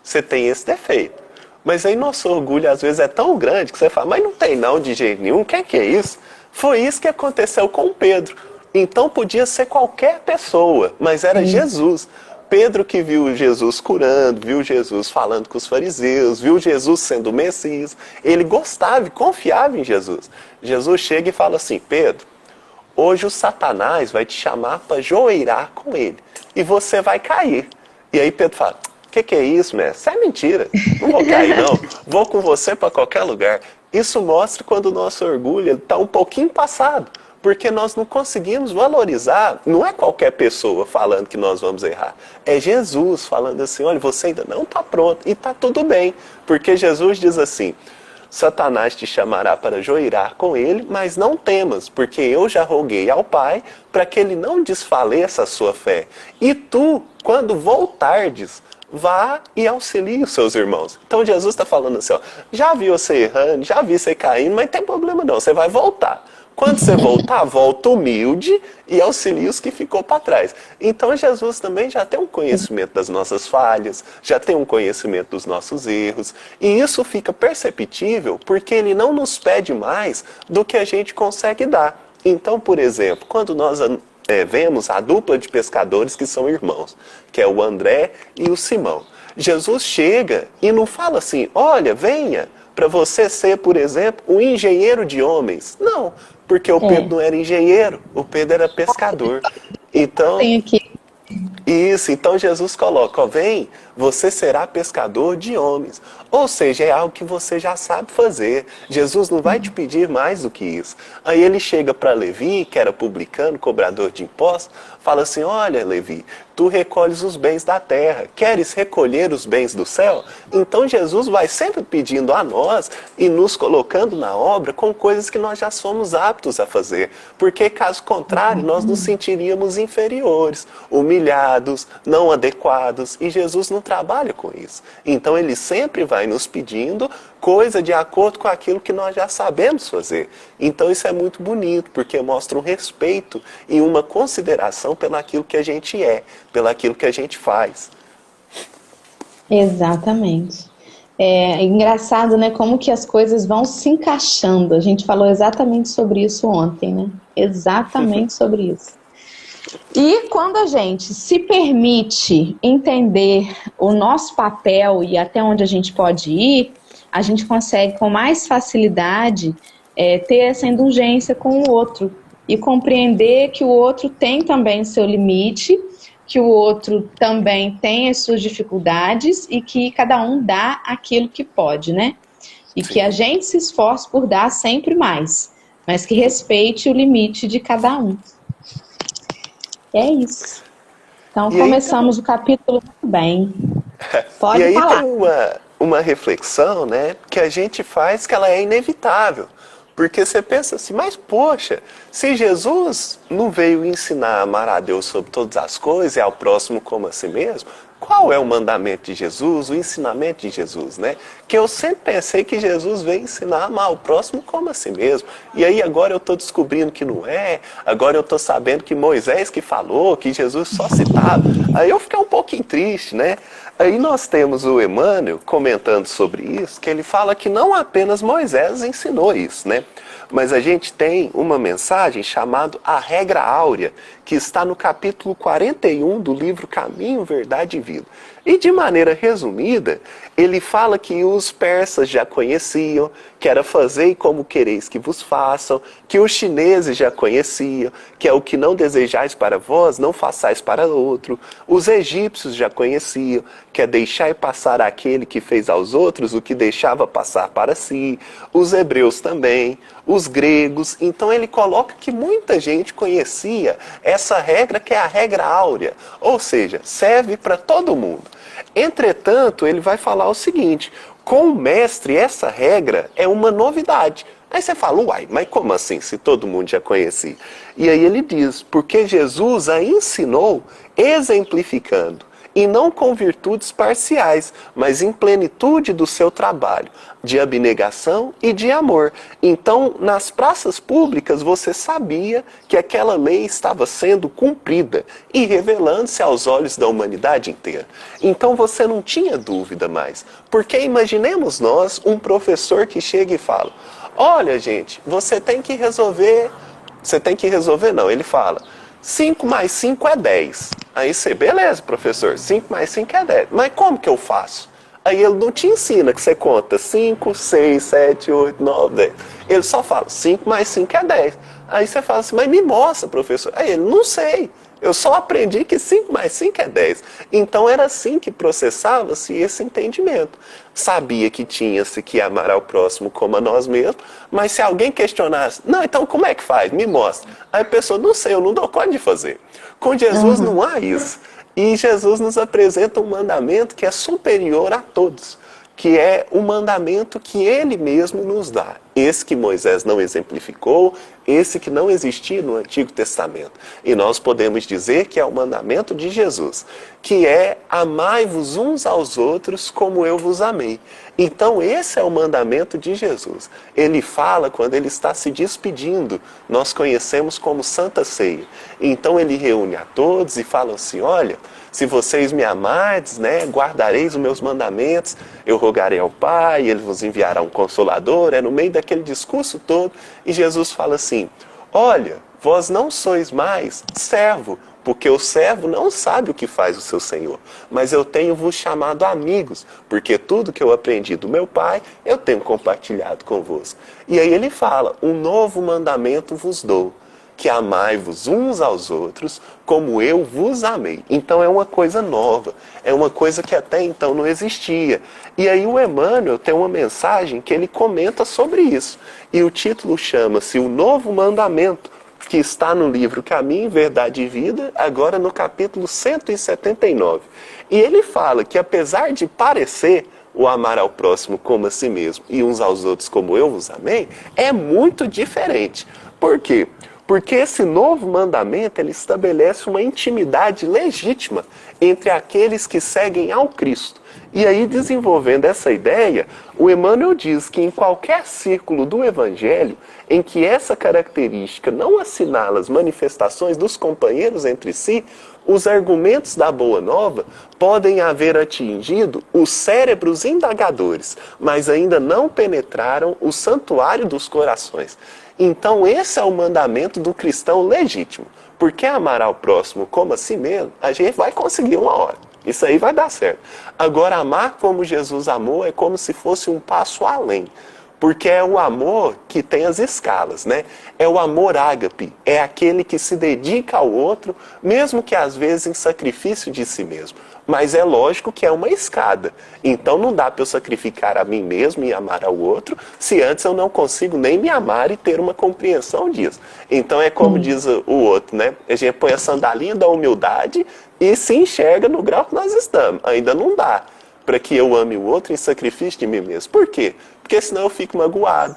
você tem esse defeito. Mas aí nosso orgulho às vezes é tão grande que você fala, mas não tem não de jeito nenhum, o que é isso? Foi isso que aconteceu com Pedro. Então podia ser qualquer pessoa, mas era Jesus. Pedro que viu Jesus curando, viu Jesus falando com os fariseus, viu Jesus sendo o Messias, ele gostava e confiava em Jesus. Jesus chega e fala assim, Pedro, hoje o Satanás vai te chamar para joeirar com ele, e você vai cair. E aí Pedro fala, o que é isso, mestre? Isso é mentira, não vou cair não, vou com você para qualquer lugar. Isso mostra quando o nosso orgulho está um pouquinho passado. Porque nós não conseguimos valorizar, não é qualquer pessoa falando que nós vamos errar. É Jesus falando assim, olha, você ainda não está pronto e está tudo bem. Porque Jesus diz assim, Satanás te chamará para joeirar com ele, mas não temas, porque eu já roguei ao Pai para que ele não desfaleça a sua fé. E tu, quando voltardes, vá e auxilie os seus irmãos. Então Jesus está falando assim, ó, já vi você errando, já vi você caindo, mas não tem problema não, você vai voltar. Quando você voltar, volta humilde e auxilia os que ficou para trás. Então Jesus também já tem um conhecimento das nossas falhas, já tem um conhecimento dos nossos erros. E isso fica perceptível porque ele não nos pede mais do que a gente consegue dar. Então, por exemplo, quando nós vemos a dupla de pescadores que são irmãos, que é o André e o Simão. Jesus chega e não fala assim, olha, venha para você ser, por exemplo, um engenheiro de homens. Não, porque o Pedro não era engenheiro, o Pedro era pescador. Então, Tem aqui. isso, então Jesus coloca, ó, vem, você será pescador de homens. Ou seja, é algo que você já sabe fazer. Jesus não vai te pedir mais do que isso. Aí ele chega para Levi, que era publicano, cobrador de impostos, fala assim, olha Levi, tu recolhes os bens da terra, queres recolher os bens do céu? Então Jesus vai sempre pedindo a nós e nos colocando na obra com coisas que nós já somos aptos a fazer. Porque caso contrário, nós nos sentiríamos inferiores, humilhados, não adequados, e Jesus não trabalha com isso. Então ele sempre vai nos pedindo coisa de acordo com aquilo que nós já sabemos fazer. Então isso é muito bonito, porque mostra um respeito e uma consideração pelaquilo que a gente é, pelaquilo que a gente faz. Exatamente. É engraçado, né, como que as coisas vão se encaixando. A gente falou exatamente sobre isso ontem, né? Exatamente sobre isso. E quando a gente se permite entender o nosso papel e até onde a gente pode ir, a gente consegue com mais facilidade ter essa indulgência com o outro e compreender que o outro tem também seu limite, que o outro também tem as suas dificuldades e que cada um dá aquilo que pode, né? E que a gente se esforce por dar sempre mais, mas que respeite o limite de cada um. É isso. Então, começamos o capítulo muito bem. Pode falar. E aí falar. tem uma reflexão, né, que a gente faz que ela é inevitável. Porque você pensa assim, mas poxa, se Jesus não veio ensinar a amar a Deus sobre todas as coisas e ao próximo como a si mesmo, qual é o mandamento de Jesus, o ensinamento de Jesus, né? Que eu sempre pensei que Jesus veio ensinar a amar o próximo como a si mesmo. E aí agora eu estou descobrindo que não é, agora eu estou sabendo que Moisés que falou, que Jesus só citava. Aí eu fiquei um pouquinho triste, né? Aí nós temos o Emmanuel comentando sobre isso, que ele fala que não apenas Moisés ensinou isso, né? Mas a gente tem uma mensagem chamada a regra áurea, que está no capítulo 41 do livro Caminho, Verdade e Vida. E de maneira resumida, ele fala que os persas já conheciam, que era fazei como quereis que vos façam, que os chineses já conheciam, que é o que não desejais para vós, não façais para outro. Os egípcios já conheciam, que é deixai passar aquele que fez aos outros o que deixava passar para si. Os hebreus também, os gregos. Então ele coloca que muita gente conhecia essa regra, que é a regra áurea, ou seja, serve para todo mundo. Entretanto, ele vai falar o seguinte: com o mestre, essa regra é uma novidade. Aí você fala, uai, mas como assim, se todo mundo já conhecia? E aí ele diz, porque Jesus a ensinou exemplificando, e não com virtudes parciais, mas em plenitude do seu trabalho, de abnegação e de amor. Então, nas praças públicas, você sabia que aquela lei estava sendo cumprida e revelando-se aos olhos da humanidade inteira. Então, você não tinha dúvida mais. Porque imaginemos nós, um professor que chega e fala, olha, gente, você tem que resolver... Você tem que resolver, não, ele fala... 5 mais 5 é 10. Aí você, beleza, professor, 5 mais 5 é 10. Mas como que eu faço? Aí ele não te ensina que você conta 5, 6, 7, 8, 9, 10. Ele só fala 5 mais 5 é 10. Aí você fala assim, mas me mostra, professor. Aí ele, não sei. Eu só aprendi que 5 mais 5 é 10. Então era assim que processava-se esse entendimento. Sabia que tinha-se que amar ao próximo como a nós mesmos, mas se alguém questionasse, não, então como é que faz? Me mostra. Aí a pessoa, não sei, eu não dou conta de fazer. Com Jesus não há isso. E Jesus nos apresenta um mandamento que é superior a todos, que é o mandamento que ele mesmo nos dá. Esse que Moisés não exemplificou, esse que não existia no Antigo Testamento. E nós podemos dizer que é o mandamento de Jesus, que é amai-vos uns aos outros como eu vos amei. Então esse é o mandamento de Jesus. Ele fala quando ele está se despedindo, nós conhecemos como Santa Ceia. Então ele reúne a todos e fala assim, olha, se vocês me amardes, né, guardareis os meus mandamentos, eu rogarei ao Pai, ele vos enviará um Consolador. É no meio daquele discurso todo, e Jesus fala assim, olha, vós não sois mais servo, porque o servo não sabe o que faz o seu Senhor, mas eu tenho vos chamado amigos, porque tudo que eu aprendi do meu Pai, eu tenho compartilhado convosco. E aí ele fala, um novo mandamento vos dou, que amai-vos uns aos outros como eu vos amei. Então é uma coisa nova, é uma coisa que até então não existia. E aí o Emmanuel tem uma mensagem que ele comenta sobre isso. E o título chama-se O Novo Mandamento, que está no livro Caminho, Verdade e Vida, agora no capítulo 179. E ele fala que apesar de parecer o amar ao próximo como a si mesmo e uns aos outros como eu vos amei, é muito diferente. Por quê? Porque esse novo mandamento, ele estabelece uma intimidade legítima entre aqueles que seguem ao Cristo. E aí, desenvolvendo essa ideia, o Emmanuel diz que em qualquer círculo do Evangelho, em que essa característica não assinala as manifestações dos companheiros entre si, os argumentos da Boa Nova podem haver atingido os cérebros indagadores, mas ainda não penetraram o santuário dos corações. Então esse é o mandamento do cristão legítimo. Porque amar ao próximo como a si mesmo, a gente vai conseguir uma hora. Isso aí vai dar certo. Agora, amar como Jesus amou é como se fosse um passo além. Porque é o amor que tem as escalas, né? É o amor ágape, é aquele que se dedica ao outro, mesmo que às vezes em sacrifício de si mesmo. Mas é lógico que é uma escada. Então não dá para eu sacrificar a mim mesmo e amar ao outro, se antes eu não consigo nem me amar e ter uma compreensão disso. Então é como diz o outro, né? A gente põe a sandalinha da humildade e se enxerga no grau que nós estamos. Ainda não dá para que eu ame o outro em sacrifício de mim mesmo. Por quê? Porque senão eu fico magoado,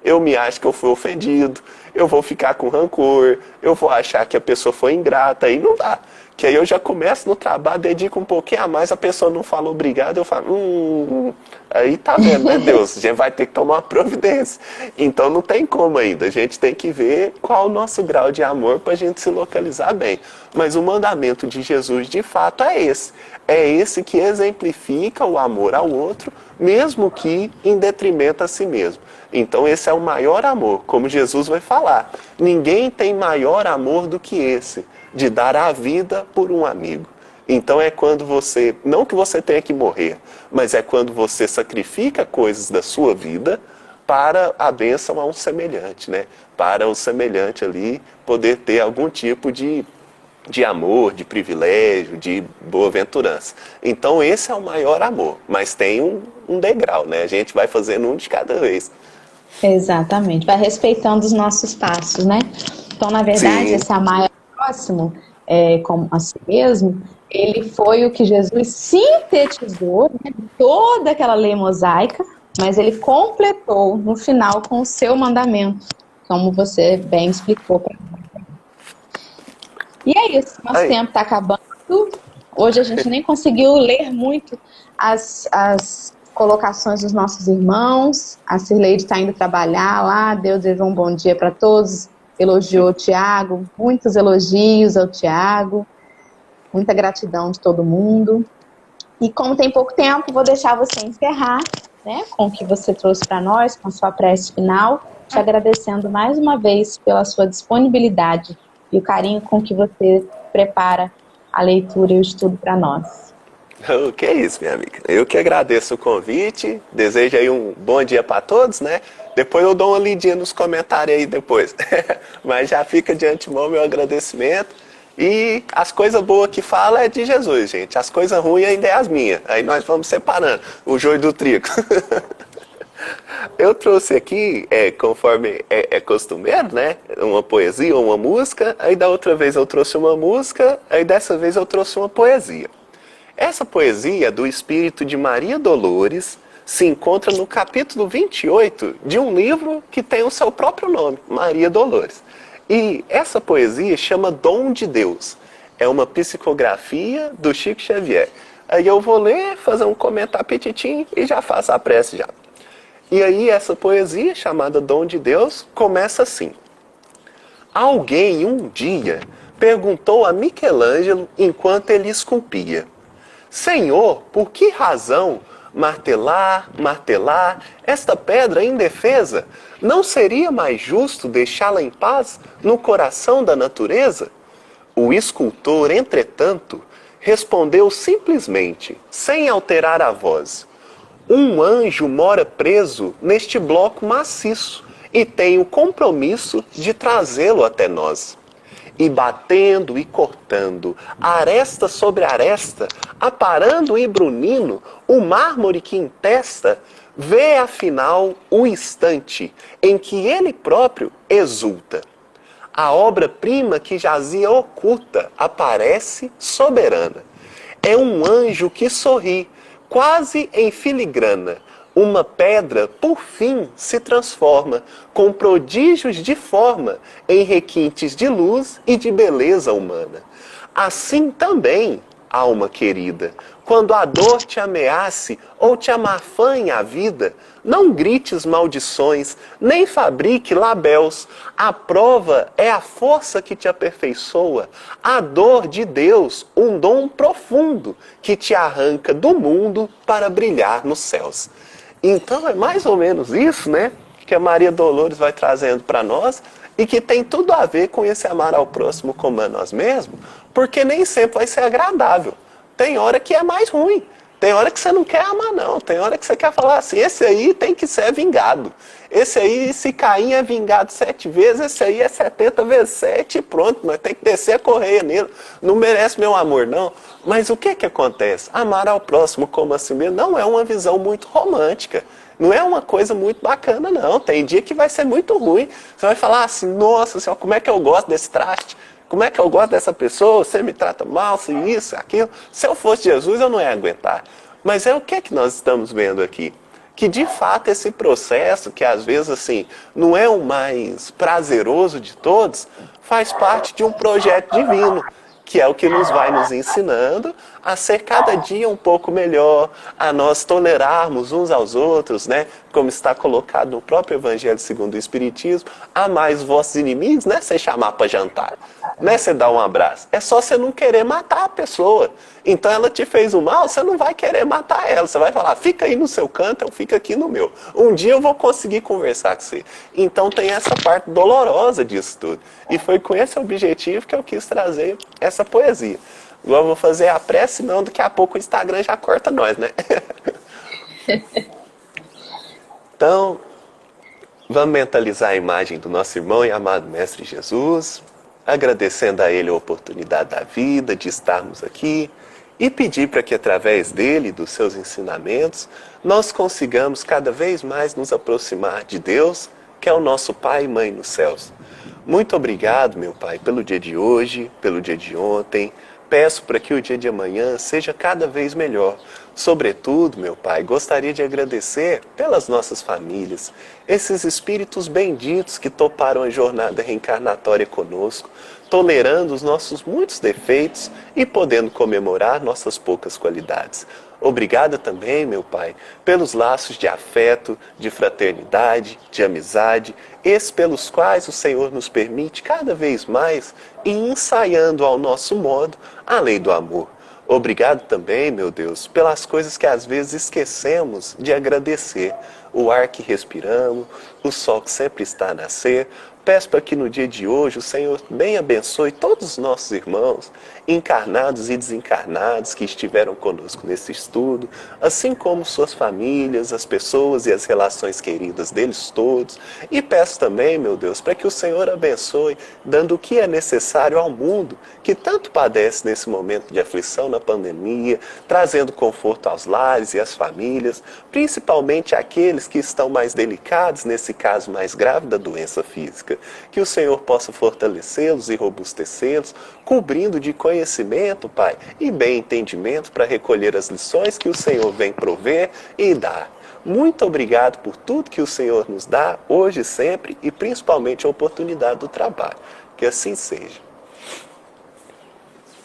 eu me acho que eu fui ofendido, eu vou ficar com rancor, eu vou achar que a pessoa foi ingrata, aí não dá. Que aí eu já começo no trabalho, dedico um pouquinho a mais, a pessoa não fala obrigado, eu falo, aí tá vendo, né, Deus? A gente vai ter que tomar uma providência. Então não tem como ainda, a gente tem que ver qual o nosso grau de amor para a gente se localizar bem. Mas o mandamento de Jesus, de fato, é esse que exemplifica o amor ao outro, mesmo que em detrimento a si mesmo. Então esse é o maior amor, como Jesus vai falar. Ninguém tem maior amor do que esse, de dar a vida por um amigo. Então é quando você, não que você tenha que morrer, mas é quando você sacrifica coisas da sua vida para a bênção a um semelhante, né? Para o semelhante ali poder ter algum tipo de amor, de privilégio, de boa-aventurança. Então esse é o maior amor, mas tem um degrau, né? A gente vai fazendo um de cada vez. Exatamente, vai respeitando os nossos passos, né? Então, na verdade, Sim. esse amar ao próximo, como a si mesmo, ele foi o que Jesus sintetizou, né, de toda aquela lei mosaica, mas ele completou no final com o seu mandamento, como você bem explicou para nós. E é isso, nosso tempo está acabando. Hoje a gente nem conseguiu ler muito as colocações dos nossos irmãos. A Cirleide está indo trabalhar lá. Deus desejou um bom dia para todos. Elogiou o Tiago, muitos elogios ao Tiago. Muita gratidão de todo mundo. E como tem pouco tempo, vou deixar você encerrar, né, com o que você trouxe para nós, com a sua prece final, te agradecendo mais uma vez pela sua disponibilidade e o carinho com que você prepara a leitura e o estudo para nós. O que é isso, minha amiga? Eu que agradeço o convite, desejo aí um bom dia para todos, né? Depois eu dou uma lidinha nos comentários aí depois. Mas já fica de antemão meu agradecimento. E as coisas boas que fala é de Jesus, gente. As coisas ruins ainda é as minhas. Aí nós vamos separando o joio do trigo. Eu trouxe aqui, conforme é costumeiro, né? Uma poesia ou uma música. Aí da outra vez eu trouxe uma música. Aí dessa vez eu trouxe uma poesia. Essa poesia do espírito de Maria Dolores se encontra no capítulo 28 de um livro que tem o seu próprio nome, Maria Dolores. E essa poesia chama Dom de Deus. É uma psicografia do Chico Xavier. Aí eu vou ler, fazer um comentário petitinho e já faço a prece já. E aí essa poesia, chamada Dom de Deus, começa assim. Alguém um dia perguntou a Michelangelo enquanto ele esculpia: Senhor, por que razão martelar esta pedra indefesa? Não seria mais justo deixá-la em paz no coração da natureza? O escultor, entretanto, respondeu simplesmente, sem alterar a voz: um anjo mora preso neste bloco maciço e tem o compromisso de trazê-lo até nós. E batendo e cortando, aresta sobre aresta, aparando e brunindo, o mármore que entesta, vê afinal o instante em que ele próprio exulta. A obra-prima que jazia oculta aparece soberana. É um anjo que sorri, quase em filigrana. Uma pedra, por fim, se transforma, com prodígios de forma, em requintes de luz e de beleza humana. Assim também, alma querida, quando a dor te ameace ou te amafanhe a vida, não grites maldições, nem fabrique labéus. A prova é a força que te aperfeiçoa, a dor de Deus, um dom profundo que te arranca do mundo para brilhar nos céus. Então é mais ou menos isso, né, que a Maria Dolores vai trazendo para nós e que tem tudo a ver com esse amar ao próximo como a nós mesmos, porque nem sempre vai ser agradável. Tem hora que é mais ruim, tem hora que você não quer amar não, tem hora que você quer falar assim, esse aí tem que ser vingado. Esse aí, se Caim é vingado 7 vezes, esse aí é 70 vezes 7 e pronto, nós tem que descer a correia nele. Não merece meu amor, não. Mas o que acontece? Amar ao próximo como a si mesmo não é uma visão muito romântica. Não é uma coisa muito bacana, não. Tem dia que vai ser muito ruim. Você vai falar assim, nossa senhora, como é que eu gosto desse traste? Como é que eu gosto dessa pessoa? Você me trata mal, se isso, aquilo. Se eu fosse Jesus, eu não ia aguentar. Mas é o que nós estamos vendo aqui? Que de fato esse processo, que às vezes assim não é o mais prazeroso de todos, faz parte de um projeto divino, que é o que nos vai nos ensinando a ser cada dia um pouco melhor, a nós tolerarmos uns aos outros, né? como está colocado no próprio Evangelho segundo o Espiritismo, amai os vossos inimigos, não é você chamar para jantar, não é você dar um abraço, é só você não querer matar a pessoa. Então ela te fez o mal, você não vai querer matar ela, você vai falar, fica aí no seu canto, eu fico aqui no meu. Um dia eu vou conseguir conversar com você. Então tem essa parte dolorosa disso tudo. E foi com esse objetivo que eu quis trazer essa poesia. Agora eu vou fazer a prece, senão daqui a pouco o Instagram já corta nós, né? Então, vamos mentalizar a imagem do nosso irmão e amado Mestre Jesus, agradecendo a Ele a oportunidade da vida, de estarmos aqui, e pedir para que através dele, dos seus ensinamentos, nós consigamos cada vez mais nos aproximar de Deus, que é o nosso Pai e Mãe nos céus. Muito obrigado, meu Pai, pelo dia de hoje, pelo dia de ontem. Peço para que o dia de amanhã seja cada vez melhor. Sobretudo, meu Pai, gostaria de agradecer pelas nossas famílias, esses espíritos benditos que toparam a jornada reencarnatória conosco, tolerando os nossos muitos defeitos e podendo comemorar nossas poucas qualidades. Obrigado também, meu Pai, pelos laços de afeto, de fraternidade, de amizade, esses pelos quais o Senhor nos permite cada vez mais ir ensaiando ao nosso modo a lei do amor. Obrigado também, meu Deus, pelas coisas que às vezes esquecemos de agradecer. O ar que respiramos, o sol que sempre está a nascer. Peço para que no dia de hoje o Senhor bem abençoe todos os nossos irmãos, encarnados e desencarnados que estiveram conosco nesse estudo, assim como suas famílias, as pessoas e as relações queridas deles todos. E peço também, meu Deus, para que o Senhor abençoe, dando o que é necessário ao mundo, que tanto padece nesse momento de aflição na pandemia, trazendo conforto aos lares e às famílias, principalmente aqueles que estão mais delicados, nesse caso mais grave da doença física. Que o Senhor possa fortalecê-los e robustecê-los, cobrindo de conhecimento, Pai, e bem entendimento para recolher as lições que o Senhor vem prover e dar. Muito obrigado por tudo que o Senhor nos dá, hoje e sempre, e principalmente a oportunidade do trabalho. Que assim seja.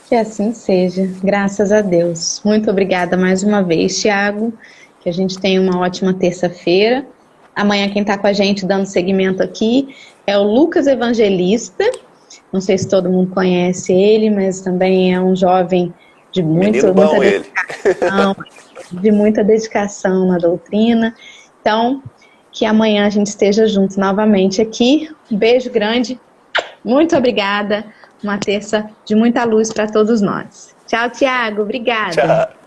Que assim seja, graças a Deus. Muito obrigada mais uma vez, Tiago, que a gente tenha uma ótima terça-feira. Amanhã quem está com a gente dando seguimento aqui é o Lucas Evangelista. Não sei se todo mundo conhece ele, mas também é um jovem de muita dedicação, de muita dedicação na doutrina. Então, que amanhã a gente esteja junto novamente aqui. Um beijo grande, muito obrigada. Uma terça de muita luz para todos nós. Tchau, Tiago. Obrigada. Tchau.